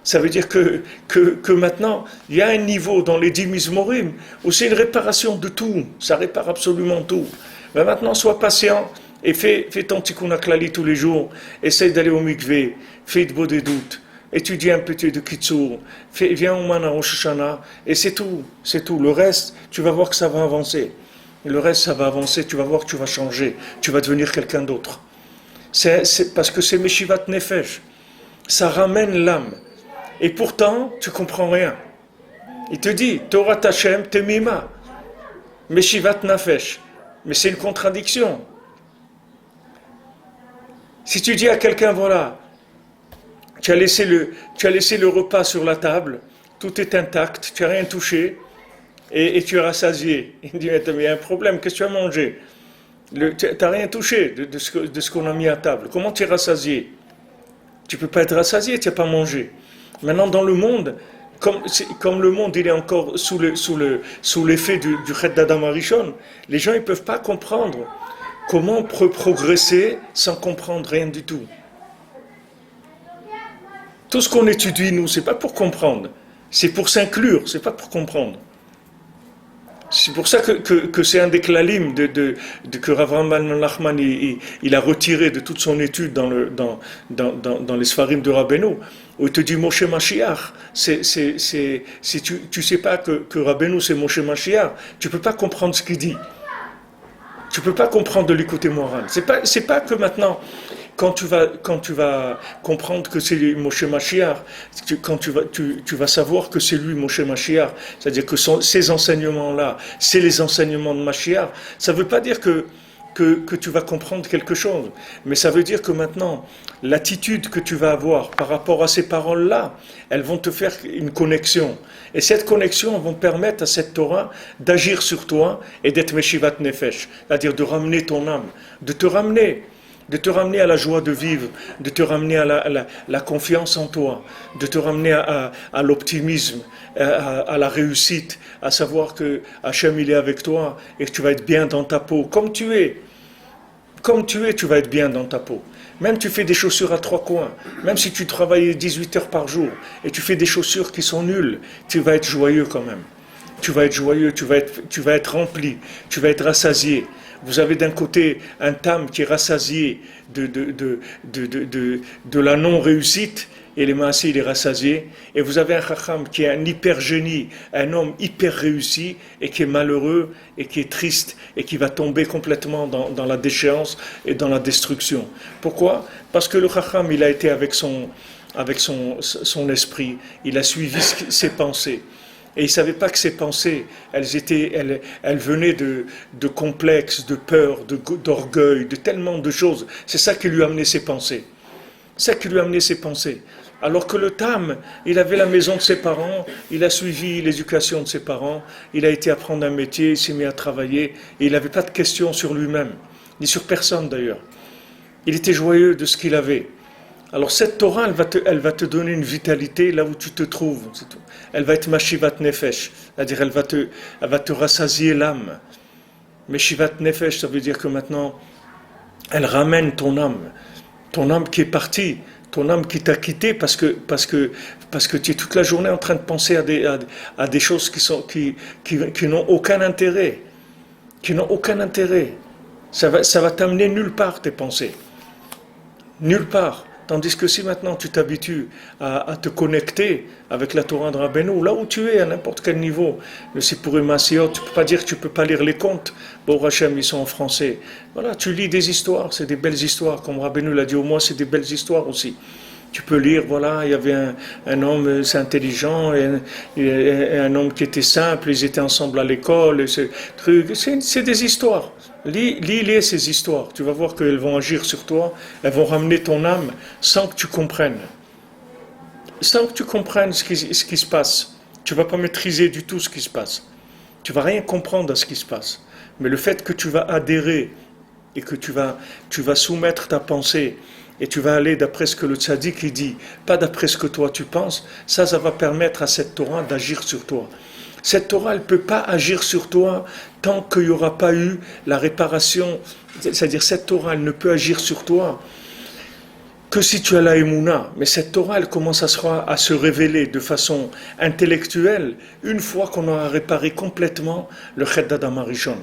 Ça veut dire que maintenant, il y a un niveau dans les 10 Mizmorim où c'est une réparation de tout. Ça répare absolument tout. Mais maintenant, sois patient et fais ton tikkun haklali tous les jours. Essaye d'aller au mikvé, fais de beaux des doutes, étudie un petit de Kitsur, viens au Mana Rosh Hashanah, et c'est tout. Le reste, tu vas voir que ça va avancer. Le reste, ça va avancer, tu vas voir que tu vas changer. Tu vas devenir quelqu'un d'autre. C'est parce que c'est Meshivat Nefesh. Ça ramène l'âme. Et pourtant, tu ne comprends rien. Il te dit, Torah Hashem Temima, Meshivat Nafesh. Mais c'est une contradiction. Si tu dis à quelqu'un, voilà, tu as laissé le repas sur la table, tout est intact, tu n'as rien touché, et tu es rassasié. Il dit, mais il y a un problème, qu'est-ce que tu as mangé? Tu n'as rien touché de ce qu'on a mis à table. Comment tu es rassasié? Tu ne peux pas être rassasié, tu n'as pas mangé. Maintenant, dans le monde, comme le monde il est encore sous l'effet du Chet d'Adam Arishon, les gens ne peuvent pas comprendre comment on peut progresser sans comprendre rien du tout. Tout ce qu'on étudie, nous, ce n'est pas pour comprendre, c'est pour s'inclure, ce n'est pas pour comprendre. C'est pour ça que c'est un des klalim que Rav Avraham Nachman il a retiré de toute son étude dans les Sfarim de Rabbeinu, où il te dit Moshe Mashiach. Si tu sais pas que Rabbeinu c'est Moshe Mashiach, tu peux pas comprendre ce qu'il dit. Tu peux pas comprendre de Likutei Moharan. C'est pas que maintenant, quand tu vas comprendre que c'est Moshe Mashiach, quand tu vas savoir que c'est lui Moshe Mashiach, c'est-à-dire que ces enseignements-là, c'est les enseignements de Mashiach, ça ne veut pas dire que tu vas comprendre quelque chose, mais ça veut dire que maintenant, l'attitude que tu vas avoir par rapport à ces paroles-là, elles vont te faire une connexion. Et cette connexion va permettre à cette Torah d'agir sur toi et d'être Meshivat Nefesh, c'est-à-dire de ramener ton âme, de te ramener à la joie de vivre, de te ramener à la confiance en toi, de te ramener à l'optimisme, à la réussite, à savoir que Hachem il est avec toi et que tu vas être bien dans ta peau, comme tu es. Comme tu es, tu vas être bien dans ta peau. Même tu fais des chaussures à 3 coins, même si tu travailles 18 heures par jour et tu fais des chaussures qui sont nulles, tu vas être joyeux quand même. Tu vas être joyeux, tu vas être rempli, tu vas être rassasié. Vous avez d'un côté un tam qui est rassasié de la non-réussite, et les maasé il est rassasié. Et vous avez un chacham qui est un hyper génie, un homme hyper réussi, et qui est malheureux, et qui est triste, et qui va tomber complètement dans la déchéance et dans la destruction. Pourquoi? Parce que le chacham, il a été avec son esprit, il a suivi ses pensées. Et il ne savait pas que ces pensées, elles venaient de complexes, de peur, d'orgueil, de tellement de choses. C'est ça qui lui a amené ses pensées. C'est ça qui lui a amené ses pensées. Alors que le Tam, il avait la maison de ses parents, il a suivi l'éducation de ses parents, il a été apprendre un métier, il s'est mis à travailler, et il n'avait pas de questions sur lui-même, ni sur personne d'ailleurs. Il était joyeux de ce qu'il avait. Alors cette Torah, elle va te donner une vitalité là où tu te trouves. C'est tout. Elle va être Meshivat Nefesh, c'est-à-dire elle va te rassasier l'âme. Meshivat Nefesh, ça veut dire que maintenant, elle ramène ton âme qui est partie. Ton âme qui t'a quitté parce que tu es toute la journée en train de penser à des choses qui n'ont aucun intérêt. Qui n'ont aucun intérêt. Ça va t'amener nulle part, tes pensées. Nulle part. Tandis que si maintenant tu t'habitues à te connecter avec la Torah de Rabbeinu, là où tu es, à n'importe quel niveau, le Sipurim Maasiot, tu ne peux pas dire que tu ne peux pas lire les contes. Bon, Hachem, ils sont en français. Voilà, tu lis des histoires, c'est des belles histoires. Comme Rabbeinu l'a dit au moins, c'est des belles histoires aussi. Tu peux lire, voilà, il y avait un homme, c'est intelligent, et un homme qui était simple, ils étaient ensemble à l'école, c'est des histoires. Lis ces histoires, tu vas voir qu'elles vont agir sur toi, elles vont ramener ton âme sans que tu comprennes. Sans que tu comprennes ce qui se passe. Tu ne vas pas maîtriser du tout ce qui se passe. Tu ne vas rien comprendre à ce qui se passe. Mais le fait que tu vas adhérer et que tu vas soumettre ta pensée et tu vas aller d'après ce que le tzaddik il dit, pas d'après ce que toi tu penses, ça va permettre à cette Torah d'agir sur toi. Cette Torah, elle ne peut pas agir sur toi tant qu'il n'y aura pas eu la réparation. C'est-à-dire, cette Torah, elle ne peut agir sur toi que si tu as la Emouna. Mais cette Torah, elle commence à se révéler de façon intellectuelle une fois qu'on aura réparé complètement le Chet d'Adam Arishon.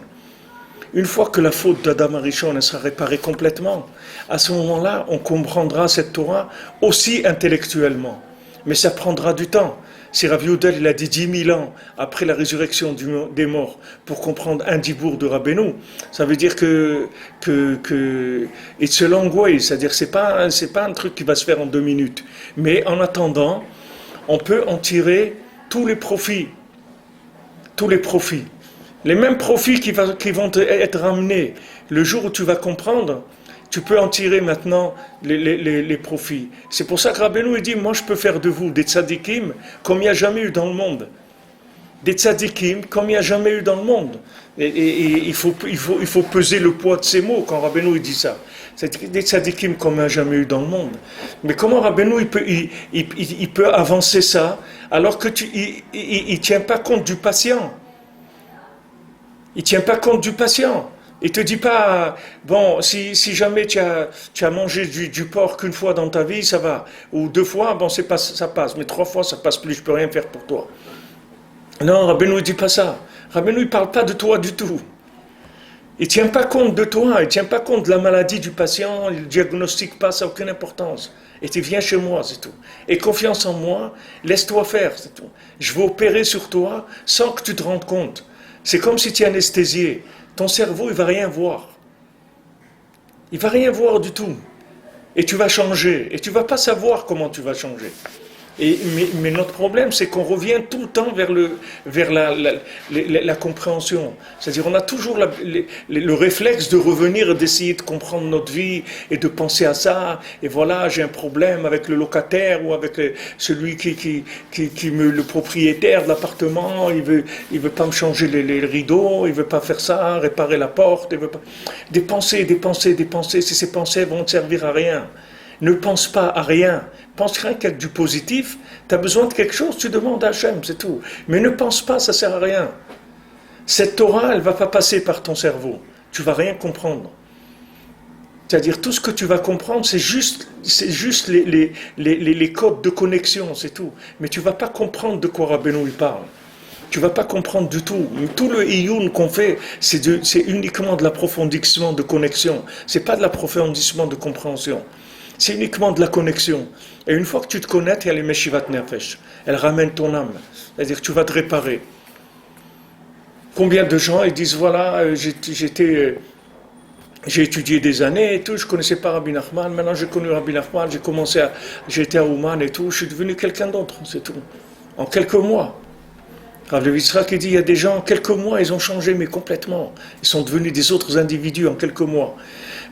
Une fois que la faute d'Adam Arishon sera réparée complètement, à ce moment-là, on comprendra cette Torah aussi intellectuellement. Mais ça prendra du temps. Si Rav Yudel, il a dit 10 000 ans après la résurrection des morts pour comprendre un dibour de Rabbeinu, ça veut dire que it's a long way, c'est-à-dire c'est pas un truc qui va se faire en 2 minutes. Mais en attendant, on peut en tirer tous les profits. Tous les profits. Les mêmes profits qui vont être ramenés le jour où tu vas comprendre, tu peux en tirer maintenant les profits. C'est pour ça que Rabbeinu dit, moi je peux faire de vous des tzadikim comme il n'y a jamais eu dans le monde. Des tzadikim comme il n'y a jamais eu dans le monde. Et il faut peser le poids de ces mots quand Rabbeinu dit ça. C'est des tzadikim comme il n'y a jamais eu dans le monde. Mais comment Rabbeinu il peut avancer ça alors que il tient pas compte du patient. Il ne tient pas compte du patient. Il ne te dit pas, bon, si jamais tu as mangé du porc qu'une fois dans ta vie, ça va. Ou 2 fois, bon, ça passe. Mais 3 fois, ça passe plus, je ne peux rien faire pour toi. Non, Rabbeinu ne dit pas ça. Rabbeinu ne parle pas de toi du tout. Il ne tient pas compte de toi, il ne tient pas compte de la maladie du patient, il ne diagnostique pas, ça n'a aucune importance. Et tu viens chez moi, c'est tout. Et confiance en moi, laisse-toi faire, c'est tout. Je vais opérer sur toi sans que tu te rendes compte. C'est comme si tu es anesthésié. Ton cerveau, il ne va rien voir. Il ne va rien voir du tout. Et tu vas changer. Et tu ne vas pas savoir comment tu vas changer. Mais notre problème, c'est qu'on revient tout le temps vers la compréhension. C'est-à-dire, on a toujours le réflexe de revenir et d'essayer de comprendre notre vie et de penser à ça. Et voilà, j'ai un problème avec le locataire ou avec celui le propriétaire de l'appartement. Il veut pas me changer les rideaux, il veut pas faire ça, réparer la porte. Il veut pas... Des pensées. Si ces pensées vont te servir à rien. Ne pense pas à rien. Pense rien qu'à du positif. Tu as besoin de quelque chose, tu demandes à Hachem, c'est tout. Mais ne pense pas, ça ne sert à rien. Cette Torah, elle ne va pas passer par ton cerveau. Tu ne vas rien comprendre. C'est-à-dire, tout ce que tu vas comprendre, c'est juste les codes de connexion, c'est tout. Mais tu ne vas pas comprendre de quoi Rabbeinu parle. Tu ne vas pas comprendre du tout. Tout le iyun qu'on fait, c'est uniquement de l'approfondissement de connexion. Ce n'est pas de l'approfondissement de compréhension. C'est uniquement de la connexion. Et une fois que tu te connectes, il y a les Meshivat Nefesh. Elle ramène ton âme. C'est-à-dire que tu vas te réparer. Combien de gens ils disent, voilà, j'ai étudié des années et tout, je ne connaissais pas Rabbi Nachman, maintenant j'ai connu Rabbi Nachman, j'étais à Ouman et tout, je suis devenu quelqu'un d'autre, c'est tout. En quelques mois. Rav Levi Yitzhak dit, il y a des gens, en quelques mois, ils ont changé, mais complètement. Ils sont devenus des autres individus en quelques mois.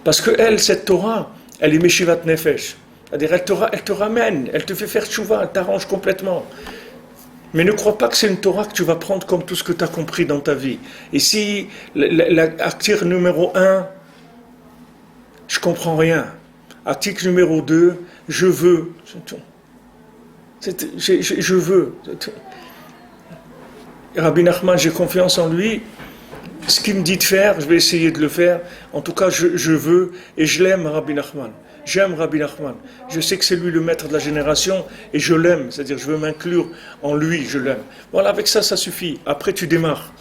Parce que cette Torah, elle est Meshivat Nefesh. C'est-à-dire, elle te ramène, elle te fait faire tchouva, elle t'arrange complètement. Mais ne crois pas que c'est une Torah que tu vas prendre comme tout ce que tu as compris dans ta vie. Et si l'article numéro 1, je ne comprends rien. Article numéro 2, je veux. C'est tout. Je veux. C'est tout. Rabbi Nachman, j'ai confiance en lui. ce qu'il me dit de faire, je vais essayer de le faire. En tout cas, je veux et je l'aime, Rabbi Nachman. J'aime Rabbi Nachman. Je sais que c'est lui le maître de la génération et je l'aime. C'est-à-dire, je veux m'inclure en lui, je l'aime. Voilà, avec ça, ça suffit. Après, tu démarres.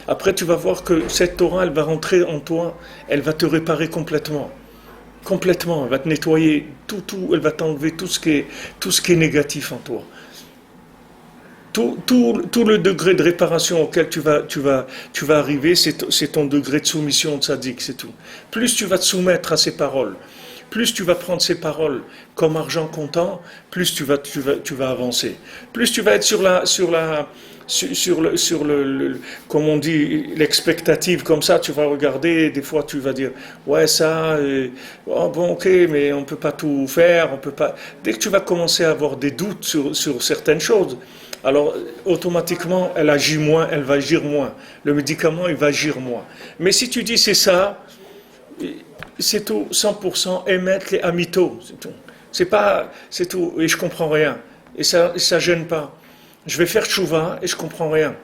Après, tu vas voir que cette Torah, elle va rentrer en toi, elle va te réparer complètement. Complètement, elle va te nettoyer, tout, elle va t'enlever tout ce qui est négatif en toi. Tout le degré de réparation auquel tu vas arriver, c'est ton degré de soumission de tzaddik, c'est tout. Plus tu vas te soumettre à ces paroles, plus tu vas prendre ces paroles comme argent comptant, plus tu vas avancer. Plus tu vas être sur le comme on dit, l'expectative, comme ça, tu vas regarder, des fois tu vas dire, ouais, ça, oh, bon, ok, mais on ne peut pas tout faire, on peut pas. Dès que tu vas commencer à avoir des doutes sur certaines choses, alors automatiquement, elle agit moins, elle va agir moins. Le médicament, il va agir moins. Mais si tu dis c'est ça, c'est tout, 100%, émettre les amitos, c'est tout. C'est tout, et je comprends rien. Et ça gêne pas. Je vais faire tchouva et je comprends rien.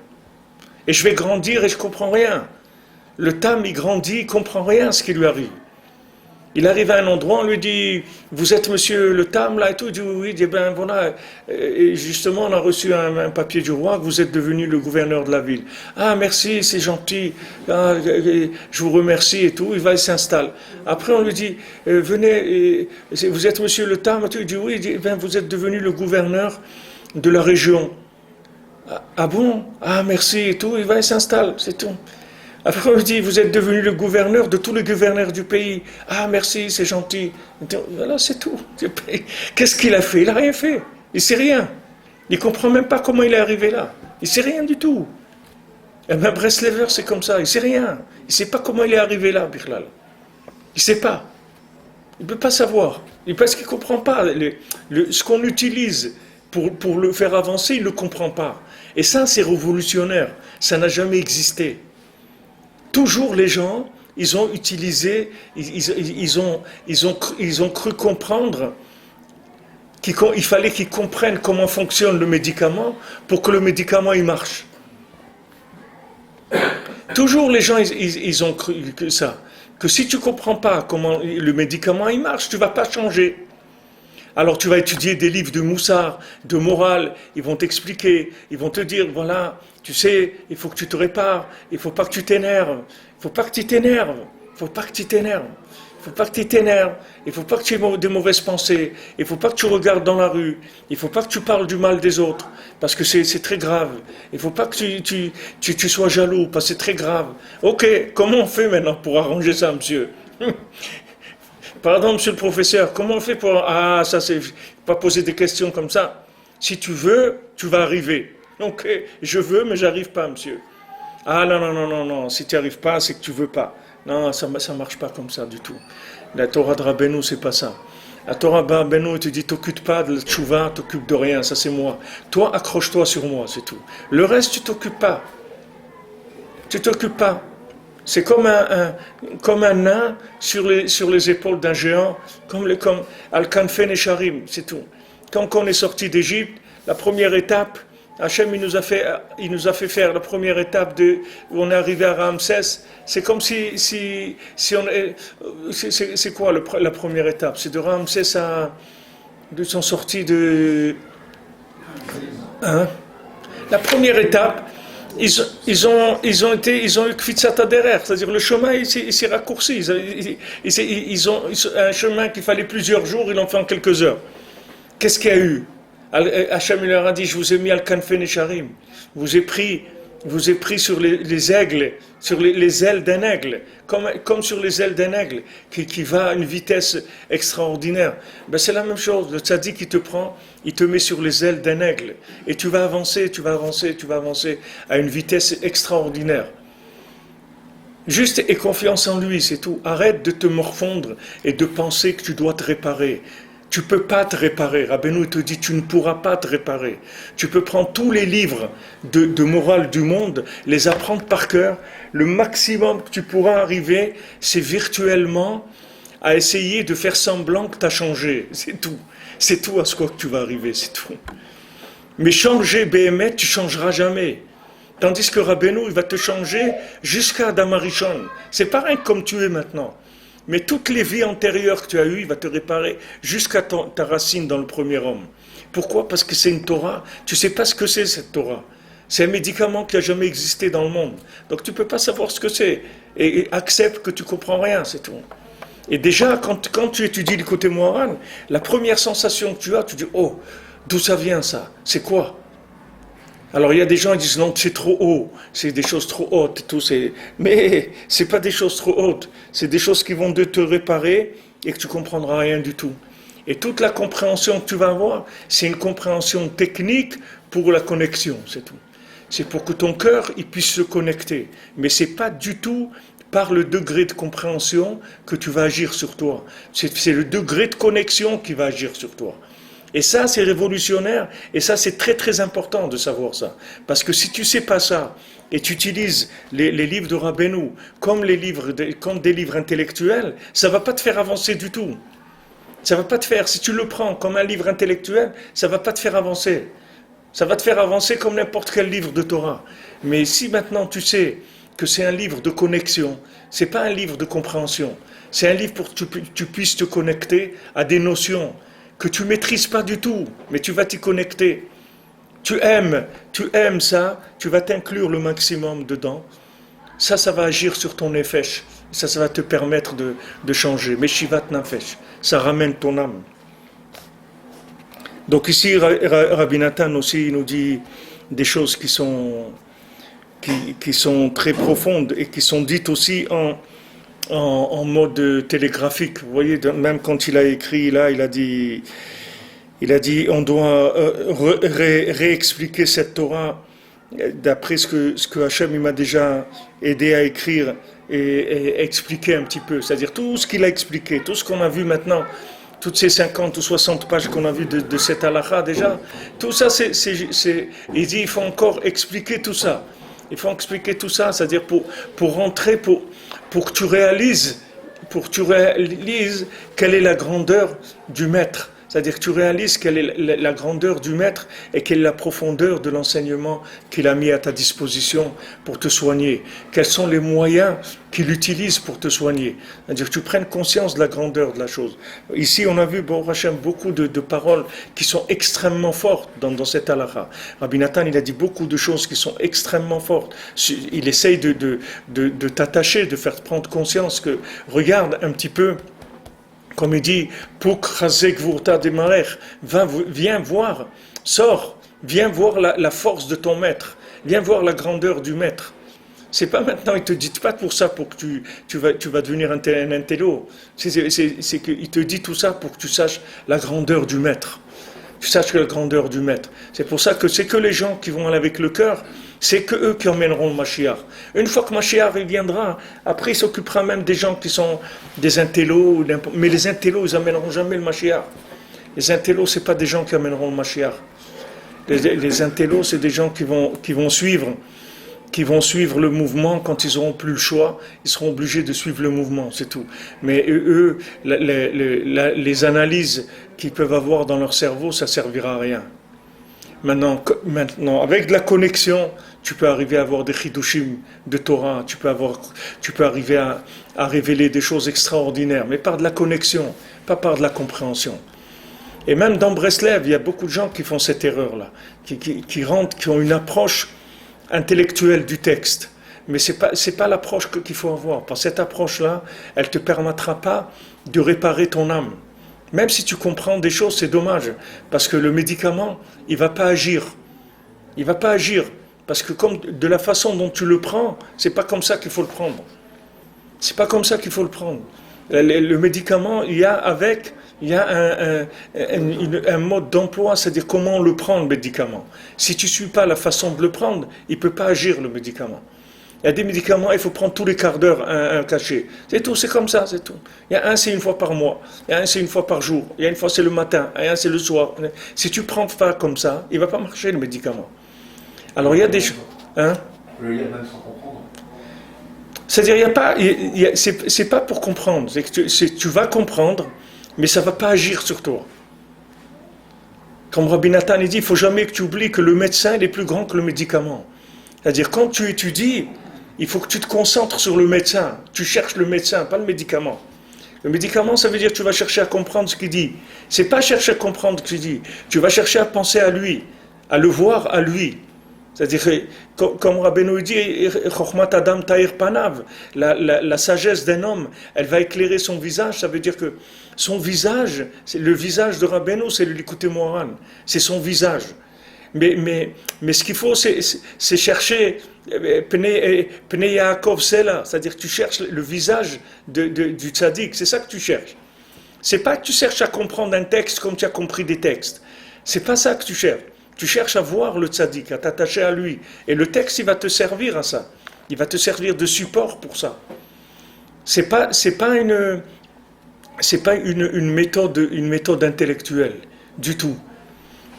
Et je vais grandir et je comprends rien. Le tam, il grandit, il comprend rien ce qui lui arrive. Il arrive à un endroit, on lui dit, vous êtes monsieur le tam là et tout, il dit oui, il dit ben voilà, et justement on a reçu un papier du roi que vous êtes devenu le gouverneur de la ville. Ah merci, c'est gentil, ah, je vous remercie et tout, il s'installe. Après on lui dit, venez, vous êtes monsieur le tam et tout, il dit oui, il dit ben vous êtes devenu le gouverneur de la région. Ah bon? Ah merci et tout, il s'installe, c'est tout. Après, on lui dit, vous êtes devenu le gouverneur de tous les gouverneurs du pays. Ah, merci, c'est gentil. Voilà, c'est tout. Qu'est-ce qu'il a fait? Il n'a rien fait. Il ne sait rien. Il ne comprend même pas comment il est arrivé là. Il ne sait rien du tout. Et même Breslever, c'est comme ça. Il ne sait rien. Il ne sait pas comment il est arrivé là, Birlal. Il ne sait pas. Il ne peut pas savoir. Parce qu'il ne comprend pas. Ce qu'on utilise pour le faire avancer, il ne le comprend pas. Et ça, c'est révolutionnaire. Ça n'a jamais existé. Toujours les gens, ils ont utilisé, ils ont cru comprendre qu'il fallait qu'ils comprennent comment fonctionne le médicament pour que le médicament il marche. Toujours les gens, ils ont cru que ça. Que si tu ne comprends pas comment le médicament il marche, tu ne vas pas changer. Alors tu vas étudier des livres de Moussard, de morale, ils vont t'expliquer, ils vont te dire, voilà, tu sais, il faut que tu te répares, il ne faut pas que tu t'énerves, il ne faut pas que tu t'énerves, il ne faut pas que tu t'énerves, il ne faut pas que tu t'énerves, il ne faut pas que tu aies de mauvaises pensées, il ne faut pas que tu regardes dans la rue, il ne faut pas que tu parles du mal des autres, parce que c'est très grave, il ne faut pas que tu sois jaloux, parce que c'est très grave. Ok, comment on fait maintenant pour arranger ça, monsieur? Pardon, monsieur le professeur, comment on fait pour... Ah, ça c'est... Pas poser des questions comme ça. Si tu veux, tu vas arriver. Ok, je veux, mais j'arrive pas, monsieur. Ah non, si tu n'y arrives pas, c'est que tu veux pas. Non, ça marche pas comme ça du tout. La Torah de Rabbeinu, c'est pas ça. La Torah de Rabbeinu, il te dit, t'occupe pas de la tchouva, t'occupe de rien, ça c'est moi. Toi, accroche-toi sur moi, c'est tout. Le reste, tu t'occupes pas. Tu t'occupes pas. C'est comme un nain sur les épaules d'un géant, comme Al-Kanfen et Sharim, c'est tout. Quand on est sorti d'Égypte, la première étape, Hachem il nous a fait faire la première étape où on est arrivé à Ramsès. C'est comme si on est, c'est quoi la première étape? C'est de Ramsès de son sortie de... Hein? La première étape, ils ont eu Kfitsat Aderer, c'est-à-dire le chemin il s'est raccourci. Ils ont un chemin qu'il fallait plusieurs jours, ils l'ont fait en quelques heures. Qu'est-ce qu'il y a eu? Hachem leur a dit, je vous ai mis Al-Kanfen et Sharim. Vous ai pris sur les aigles, sur les ailes d'un aigle, comme sur les ailes d'un aigle, qui va à une vitesse extraordinaire. Ben c'est la même chose. Le tzaddik qui te prend, il te met sur les ailes d'un aigle. Et tu vas avancer à une vitesse extraordinaire. Juste aie confiance en lui, c'est tout. Arrête de te morfondre et de penser que tu dois te réparer. Tu ne peux pas te réparer. Rabbeinu te dit, tu ne pourras pas te réparer. Tu peux prendre tous les livres de morale du monde, les apprendre par cœur. Le maximum que tu pourras arriver, c'est virtuellement à essayer de faire semblant que tu as changé. C'est tout. C'est tout à ce quoi que tu vas arriver, c'est tout. Mais changer BMF, tu ne changeras jamais. Tandis que Rabbeinu, il va te changer jusqu'à Adam Arishon. C'est pareil comme tu es maintenant. Mais toutes les vies antérieures que tu as eues, il va te réparer jusqu'à ta racine dans le premier homme. Pourquoi? Parce que c'est une Torah. Tu ne sais pas ce que c'est cette Torah. C'est un médicament qui n'a jamais existé dans le monde. Donc tu ne peux pas savoir ce que c'est. Et accepte que tu ne comprends rien, c'est tout. Et déjà, quand tu étudies le côté moral, la première sensation que tu as, tu dis, oh, d'où ça vient ça? C'est quoi? Alors il y a des gens qui disent non, c'est trop haut, c'est des choses trop hautes et tout, mais c'est pas des choses trop hautes, c'est des choses qui vont te réparer et que tu comprendras rien du tout. Et toute la compréhension que tu vas avoir, c'est une compréhension technique pour la connexion, c'est tout. C'est pour que ton cœur il puisse se connecter, mais c'est pas du tout par le degré de compréhension que tu vas agir sur toi. C'est le degré de connexion qui va agir sur toi. Et ça, c'est révolutionnaire, et ça, c'est très très important de savoir ça. Parce que si tu ne sais pas ça, et tu utilises les livres de Rabbeinu comme des livres intellectuels, ça ne va pas te faire avancer du tout. Ça ne va pas te faire, si tu le prends comme un livre intellectuel, ça ne va pas te faire avancer. Ça va te faire avancer comme n'importe quel livre de Torah. Mais si maintenant tu sais que c'est un livre de connexion, ce n'est pas un livre de compréhension, c'est un livre pour que tu puisses te connecter à des notions que tu ne maîtrises pas du tout, mais tu vas t'y connecter. Tu aimes ça, tu vas t'inclure le maximum dedans. Ça va agir sur ton nefesh. Ça va te permettre de changer. Mais Shivat Nefesh, ça ramène ton âme. Donc ici, Rabbi Nathan aussi il nous dit des choses qui sont très profondes et qui sont dites aussi en mode télégraphique. Vous voyez, même quand il a écrit là, il a dit on doit réexpliquer cette Torah d'après ce que Hachem il m'a déjà aidé à écrire et expliquer un petit peu. C'est-à-dire tout ce qu'il a expliqué, tout ce qu'on a vu maintenant, toutes ces 50 ou 60 pages qu'on a vues de cette halakha déjà, tout ça, il dit il faut encore expliquer tout ça. Il faut expliquer tout ça, c'est-à-dire pour rentrer, pour que tu réalises quelle est la grandeur du maître. C'est-à-dire que tu réalises quelle est la grandeur du maître et quelle est la profondeur de l'enseignement qu'il a mis à ta disposition pour te soigner. Quels sont les moyens qu'il utilise pour te soigner. C'est-à-dire que tu prennes conscience de la grandeur de la chose. Ici, on a vu, beaucoup de paroles qui sont extrêmement fortes dans cette halakha. Rabbi Nathan, il a dit beaucoup de choses qui sont extrêmement fortes. Il essaye de t'attacher, de faire prendre conscience que, regarde un petit peu, comme il dit, viens voir, sors, viens voir la force de ton maître, viens voir la grandeur du maître. C'est pas maintenant, il te dit pas pour ça, pour que tu vas devenir un intello. C'est qu'il te dit tout ça pour que tu saches la grandeur du maître. Tu saches la grandeur du maître. C'est pour ça que c'est que les gens qui vont aller avec le cœur, c'est que eux qui emmèneront le Mashiach. Une fois que Mashiach il viendra, après il s'occupera même des gens qui sont des intellos, mais les intellos ils amèneront jamais le Mashiach. Les intellos c'est pas des gens qui amèneront le Mashiach. Les intellos c'est des gens qui vont suivre le mouvement quand ils n'auront plus le choix, ils seront obligés de suivre le mouvement, c'est tout. Mais eux, les analyses qu'ils peuvent avoir dans leur cerveau, ça ne servira à rien. Maintenant, avec de la connexion, tu peux arriver à avoir des chidushim de Torah, tu peux arriver à révéler des choses extraordinaires, mais par de la connexion, pas par de la compréhension. Et même dans Breslev, il y a beaucoup de gens qui font cette erreur-là, qui ont une approche intellectuelle du texte. Mais c'est pas l'approche qu'il faut avoir. Parce que cette approche-là, elle ne te permettra pas de réparer ton âme. Même si tu comprends des choses, c'est dommage. Parce que le médicament, il ne va pas agir. Il ne va pas agir. Parce que comme de la façon dont tu le prends, c'est pas comme ça qu'il faut le prendre. C'est pas comme ça qu'il faut le prendre. Le médicament, il y a un mode d'emploi, c'est-à-dire comment on le prend, le médicament. Si tu ne suis pas la façon de le prendre, il ne peut pas agir, le médicament. Il y a des médicaments, il faut prendre tous les quarts d'heure un cachet. C'est tout, c'est comme ça, c'est tout. Il y a un, c'est une fois par mois. Il y a un, c'est une fois par jour. Il y a une fois, c'est le matin. Il y a un, c'est le soir. Si tu ne prends pas comme ça, il ne va pas marcher, le médicament. Alors, il y a des choses... Hein? Le lire même sans comprendre. C'est-à-dire, c'est pas pour comprendre. C'est que tu vas comprendre, mais ça ne va pas agir sur toi. Comme Rabbi Nathan dit, il ne faut jamais que tu oublies que le médecin il est plus grand que le médicament. C'est-à-dire, quand tu étudies, il faut que tu te concentres sur le médecin. Tu cherches le médecin, pas le médicament. Le médicament, ça veut dire que tu vas chercher à comprendre ce qu'il dit. C'est pas chercher à comprendre ce qu'il dit. Tu vas chercher à penser à lui, à le voir à lui. C'est-à-dire, comme Rabbeinu dit, Chokhmat Adam Ta'ir Panav, la sagesse d'un homme, elle va éclairer son visage. Ça veut dire que son visage, le visage de Rabbeinu, c'est le Likutei Moharan. C'est son visage. Mais ce qu'il faut, c'est chercher Pnei Yaakov Sela, c'est-à-dire que tu cherches le visage du tzaddik, c'est ça que tu cherches. C'est pas que tu cherches à comprendre un texte comme tu as compris des textes. C'est pas ça que tu cherches. Tu cherches à voir le tzaddik, à t'attacher à lui. Et le texte, il va te servir à ça. Il va te servir de support pour ça. C'est pas une méthode intellectuelle du tout.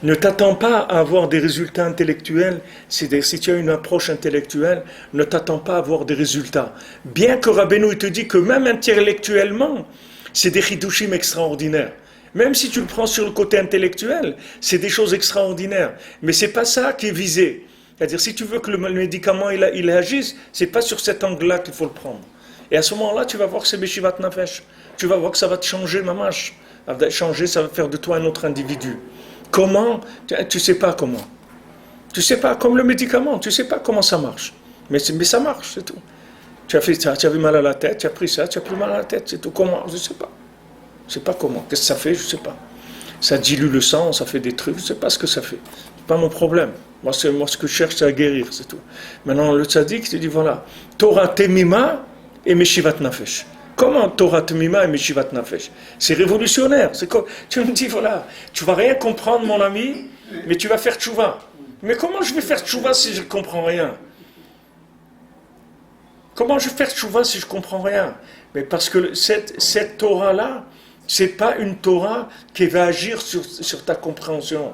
Ne t'attends pas à avoir des résultats intellectuels. Si tu as une approche intellectuelle, ne t'attends pas à avoir des résultats. Bien que Rabbeinu te dit que même intellectuellement, c'est des chidushim extraordinaires. Même si tu le prends sur le côté intellectuel, c'est des choses extraordinaires. Mais c'est pas ça qui est visé. C'est-à-dire, si tu veux que le médicament il agisse, c'est pas sur cet angle-là qu'il faut le prendre. Et à ce moment-là, tu vas voir que c'est Beshivat Nafesh. Tu vas voir que ça va te changer, mamash. Ça va te changer, ça va faire de toi un autre individu. Comment? Tu sais pas comment. Tu sais pas, comme le médicament, tu sais pas comment ça marche. Mais ça marche, c'est tout. Tu as fait ça, tu avais mal à la tête, tu as pris ça, tu as plus mal à la tête, c'est tout. Comment? Je sais pas. Je sais pas comment. Qu'est-ce que ça fait? Je sais pas. Ça dilue le sang, ça fait des trucs, je sais pas ce que ça fait. C'est pas mon problème. Moi, ce que je cherche, c'est à guérir, c'est tout. Maintenant, le tzaddik te dit, voilà, Torah Temima et Meshivat Nafesh. Comment Torah Temima et Meshivat Nafesh? C'est révolutionnaire. C'est comme, tu me dis, voilà, tu vas rien comprendre, mon ami, mais tu vas faire tchouva. Mais comment je vais faire tchouva si je ne comprends rien? Comment je vais faire tchouva si je ne comprends rien? Mais parce que cette Torah-là, c'est pas une Torah qui va agir sur ta compréhension.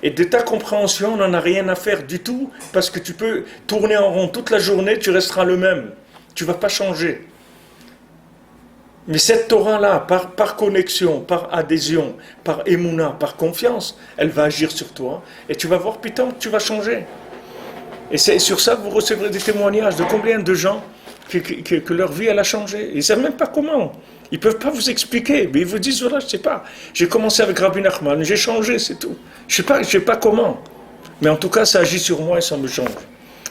Et de ta compréhension, on n'en a rien à faire du tout, parce que tu peux tourner en rond toute la journée, tu resteras le même. Tu ne vas pas changer. Mais cette Torah-là, par connexion, par adhésion, par émouna, par confiance, elle va agir sur toi. Et tu vas voir, putain, que tu vas changer. Et c'est sur ça que vous recevrez des témoignages de combien de gens que leur vie, elle a changé. Ils ne savent même pas comment. Ils ne peuvent pas vous expliquer. Mais ils vous disent, voilà, je ne sais pas. J'ai commencé avec Rabbi Nachman, j'ai changé, c'est tout. Je ne sais pas comment. Mais en tout cas, ça agit sur moi et ça me change.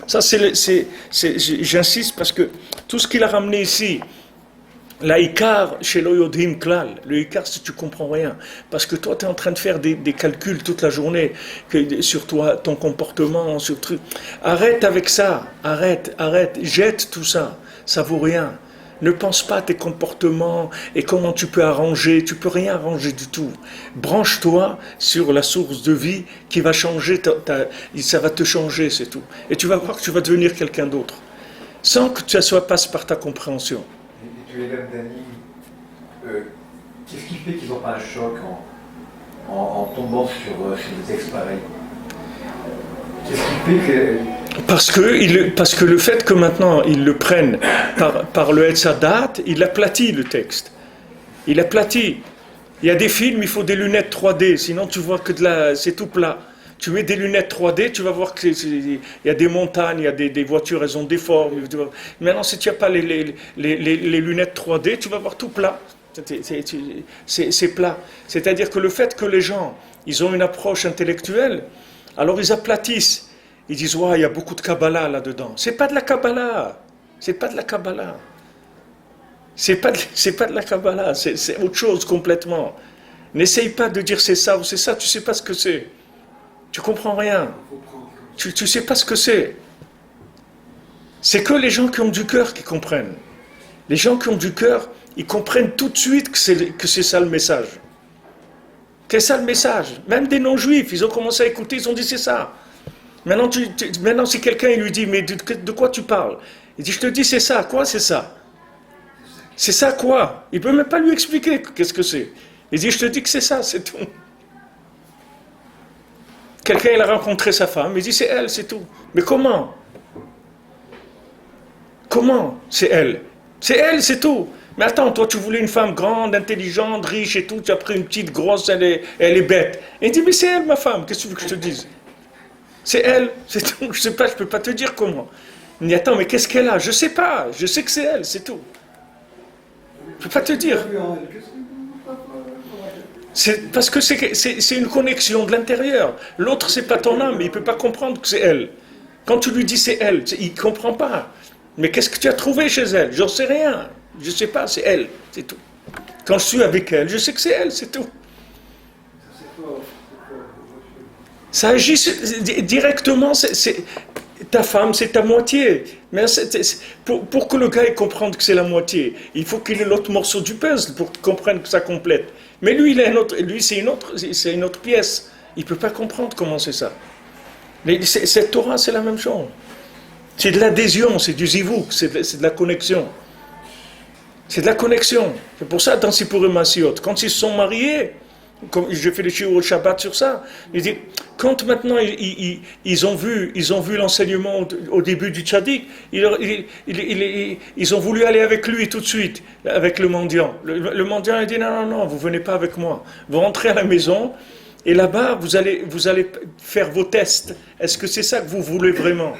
Ça, j'insiste parce que tout ce qu'il a ramené ici, l'Aïkar, chez l'Oyodim Klal, le Ikar, c'est que tu ne comprends rien. Parce que toi, tu es en train de faire des calculs toute la journée sur toi, ton comportement, sur truc. Arrête avec ça, arrête, jette tout ça, ça vaut rien. Ne pense pas à tes comportements et comment tu peux arranger, tu peux rien arranger du tout. Branche-toi sur la source de vie qui va changer, ça va te changer, c'est tout. Et tu vas voir que tu vas devenir quelqu'un d'autre, sans que ça passe par ta compréhension. Tu élèves Dani, qu'est-ce qui fait qu'ils n'ont pas un choc en tombant sur des textes pareils? Qu'est-ce qui fait que... Parce que le fait que maintenant ils le prennent par le Etzadat, il aplatit le texte. Il aplatit. Il y a des films, il faut des lunettes 3D, sinon tu vois que c'est tout plat. Tu mets des lunettes 3D, tu vas voir qu'il y a des montagnes, il y a des voitures, elles ont des formes. Maintenant, si tu n'as pas les lunettes 3D, tu vas voir tout plat. C'est plat. C'est-à-dire que le fait que les gens, ils ont une approche intellectuelle, alors ils aplatissent. Ils disent, ouais, il y a beaucoup de Kabbalah là-dedans. C'est pas de la Kabbalah. C'est pas de la Kabbalah. C'est pas de la Kabbalah. C'est autre chose complètement. N'essaye pas de dire c'est ça ou c'est ça, tu sais pas ce que c'est. Tu comprends rien. Tu sais pas ce que c'est. C'est que les gens qui ont du cœur qui comprennent. Les gens qui ont du cœur, ils comprennent tout de suite que c'est ça le message. C'est ça le message. Même des non-juifs, ils ont commencé à écouter, ils ont dit c'est ça. Maintenant si quelqu'un il lui dit mais de quoi tu parles? Il dit je te dis c'est ça. Quoi c'est ça? C'est ça quoi? Il ne peut même pas lui expliquer qu'est-ce que c'est. Il dit je te dis que c'est ça, c'est tout. Quelqu'un il a rencontré sa femme, il dit c'est elle, c'est tout. Mais comment? Comment c'est elle? C'est elle, c'est tout. Mais attends, toi tu voulais une femme grande, intelligente, riche et tout, tu as pris une petite grosse, elle est bête. Et il dit mais c'est elle ma femme, qu'est-ce que tu veux que je te dise? C'est elle, c'est tout. Je sais pas, je peux pas te dire comment. Il dit, attends, mais qu'est-ce qu'elle a? Je sais pas, je sais que c'est elle, c'est tout. Je peux pas te dire. C'est parce que c'est une connexion de l'intérieur. L'autre, c'est pas ton âme, il peut pas comprendre que c'est elle. Quand tu lui dis c'est elle, il comprend pas. Mais qu'est-ce que tu as trouvé chez elle? J'en sais rien. Je sais pas, c'est elle, c'est tout. Quand je suis avec elle, je sais que c'est elle, c'est tout. Ça agit directement, ta femme, c'est ta moitié. Mais pour que le gars ait comprenne que c'est la moitié, il faut qu'il ait l'autre morceau du puzzle pour qu'il comprenne que ça complète. Mais lui, c'est une autre pièce. Il ne peut pas comprendre comment c'est ça. Mais cette Torah, c'est la même chose. C'est de l'adhésion, c'est du zivouk, c'est de la connexion. C'est de la connexion. C'est pour ça, dans Sipurim Masiot, quand ils se sont mariés, comme je fais les shiur au Shabbat sur ça, il dit, quand maintenant ils ont vu l'enseignement au début du tzaddik, ils ont voulu aller avec lui tout de suite, avec le mendiant. Le mendiant a dit non, vous venez pas avec moi. Vous rentrez à la maison et là-bas vous allez faire vos tests. Est-ce que c'est ça que vous voulez vraiment?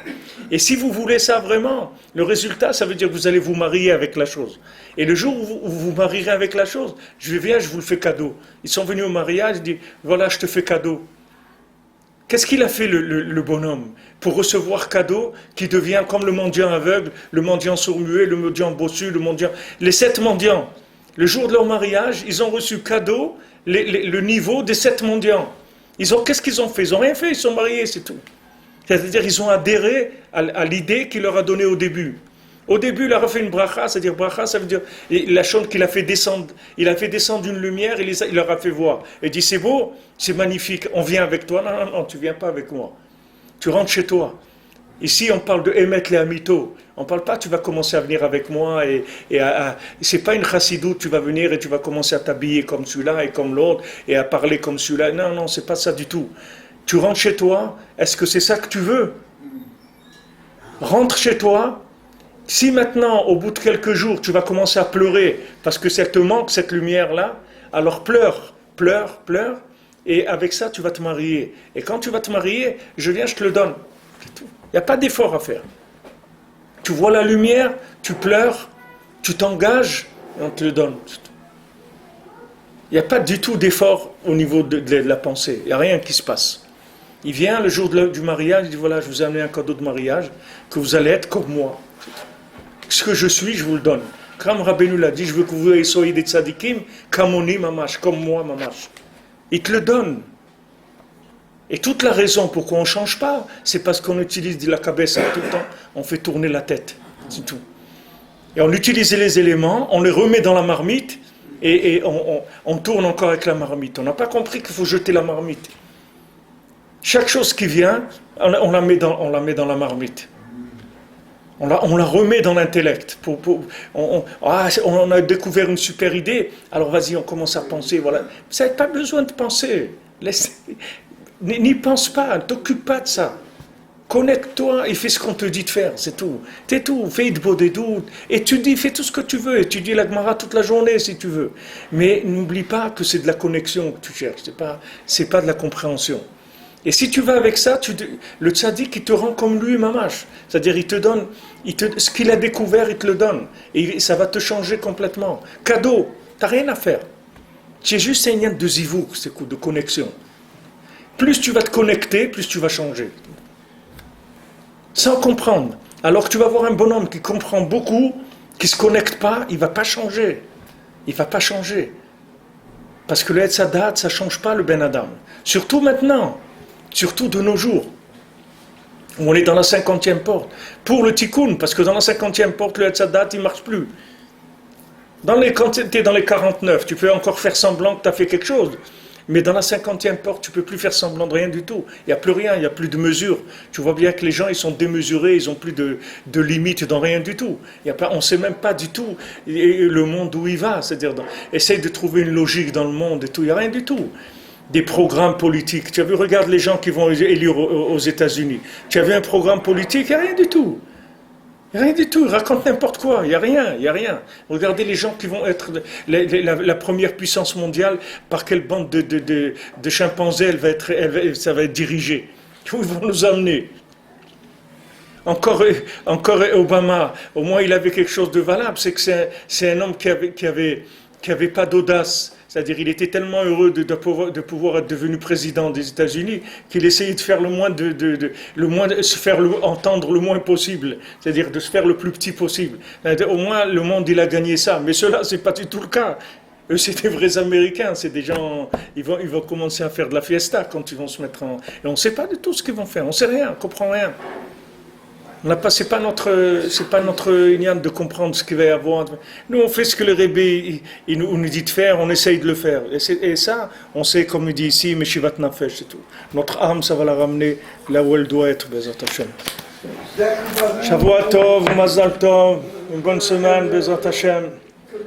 Et si vous voulez ça vraiment, le résultat, ça veut dire que vous allez vous marier avec la chose. Et le jour où vous vous marierez avec la chose, je vous le fais cadeau. Ils sont venus au mariage, ils disent, voilà, je te fais cadeau. Qu'est-ce qu'il a fait le bonhomme pour recevoir cadeau qui devient comme le mendiant aveugle, le mendiant sourd-muet, le mendiant bossu, les 7 mendiants. Le jour de leur mariage, ils ont reçu cadeau le niveau des 7 mendiants. Qu'est-ce qu'ils ont fait? Ils n'ont rien fait, ils sont mariés, c'est tout. C'est-à-dire ils ont adhéré à l'idée qu'il leur a donnée au début. Au début, il a fait une bracha, c'est-à-dire bracha, ça veut dire la chose qu'il a fait descendre. Il a fait descendre une lumière, il leur a fait voir. Il dit, c'est beau, c'est magnifique, on vient avec toi. Non, tu ne viens pas avec moi. Tu rentres chez toi. Ici, on parle de émettre les amito. On ne parle pas, tu vas commencer à venir avec moi. C'est pas une chassidoute, tu vas venir et tu vas commencer à t'habiller comme celui-là et comme l'autre et à parler comme celui-là. Non, c'est pas ça du tout. Tu rentres chez toi, est-ce que c'est ça que tu veux? Rentre chez toi. Si maintenant, au bout de quelques jours, tu vas commencer à pleurer parce que ça te manque, cette lumière-là, alors pleure, et avec ça, tu vas te marier. Et quand tu vas te marier, je viens, je te le donne. Il n'y a pas d'effort à faire. Tu vois la lumière, tu pleures, tu t'engages, et on te le donne. Il n'y a pas du tout d'effort au niveau de la pensée. Il n'y a rien qui se passe. Il vient le jour du mariage, il dit, voilà, je vous ai amené un cadeau de mariage, que vous allez être comme moi. Ce que je suis, je vous le donne. Comme Rabbeinu l'a dit, je veux que vous soyez des tzadikim, kamoni mamash, comme moi mamash. Il te le donne. Et toute la raison pourquoi on ne change pas, c'est parce qu'on utilise de la cabessa tout le temps, on fait tourner la tête, c'est tout. Et on utilise les éléments, on les remet dans la marmite, et on tourne encore avec la marmite. On n'a pas compris qu'il faut jeter la marmite. Chaque chose qui vient, on la met dans la marmite. On la remet dans l'intellect. On a découvert une super idée, alors vas-y, on commence à penser. Voilà. Vous n'avez pas besoin de penser. N'y pense pas, ne t'occupe pas de ça. Connecte-toi et fais ce qu'on te dit de faire, c'est tout. C'est tout, fais de beau des doutes, étudie, fais tout ce que tu veux, étudie la Gemara toute la journée si tu veux. Mais n'oublie pas que c'est de la connexion que tu cherches, c'est pas de la compréhension. Et si tu vas avec ça, le tzaddik, il te rend comme lui, mamash. C'est-à-dire, il te donne, ce qu'il a découvert, il te le donne. Et ça va te changer complètement. Cadeau, tu n'as rien à faire. Tu es juste un lien de zivouk, de connexion. Plus tu vas te connecter, plus tu vas changer. Sans comprendre. Alors que tu vas voir un bonhomme qui comprend beaucoup, qui ne se connecte pas, il ne va pas changer. Il ne va pas changer. Parce que le Hetzadat, ça ne change pas le Ben Adam. Surtout maintenant. Surtout de nos jours, où on est dans la 50e porte. Pour le tikkun, parce que dans la 50e porte, le Hetzadat, il ne marche plus. Quand tu es dans les 49, tu peux encore faire semblant que tu as fait quelque chose. Mais dans la 50e porte, tu ne peux plus faire semblant de rien du tout. Il n'y a plus rien, il n'y a plus de mesure. Tu vois bien que les gens, ils sont démesurés, ils n'ont plus de limites dans rien du tout. On ne sait même pas du tout le monde où il va. C'est-à-dire, essaye de trouver une logique dans le monde et tout, il n'y a rien du tout. Des programmes politiques. Tu as vu, regarde les gens qui vont élire aux États-Unis. Tu as vu un programme politique, il n'y a rien du tout. Il n'y a rien du tout, ils racontent n'importe quoi, il n'y a rien. Regardez les gens qui vont être la première puissance mondiale, par quelle bande de chimpanzés ça va être dirigé. Où ils vont nous amener? Encore Obama, au moins il avait quelque chose de valable, c'est que c'est un homme qui avait pas d'audace. C'est-à-dire il était tellement heureux de pouvoir être devenu président des États-Unis qu'il essayait de faire se faire entendre le moins possible, c'est-à-dire de se faire le plus petit possible. Au moins le monde il a gagné ça, mais cela c'est pas du tout le cas. Eux c'est des vrais Américains, c'est des gens, ils vont commencer à faire de la fiesta quand ils vont se mettre en... Et on ne sait pas de tout ce qu'ils vont faire, on ne sait rien, on ne comprend rien. C'est pas notre ignan de comprendre ce qu'il va y avoir. Nous, on fait ce que le Rebbe il nous dit de faire, on essaye de le faire. Et ça, on sait, comme il dit ici, Meshivat Nafesh, c'est tout. Notre âme, ça va la ramener là où elle doit être, Bezat Hashem. Shavua Tov, Mazal Tov, une bonne semaine, Bezat Hashem.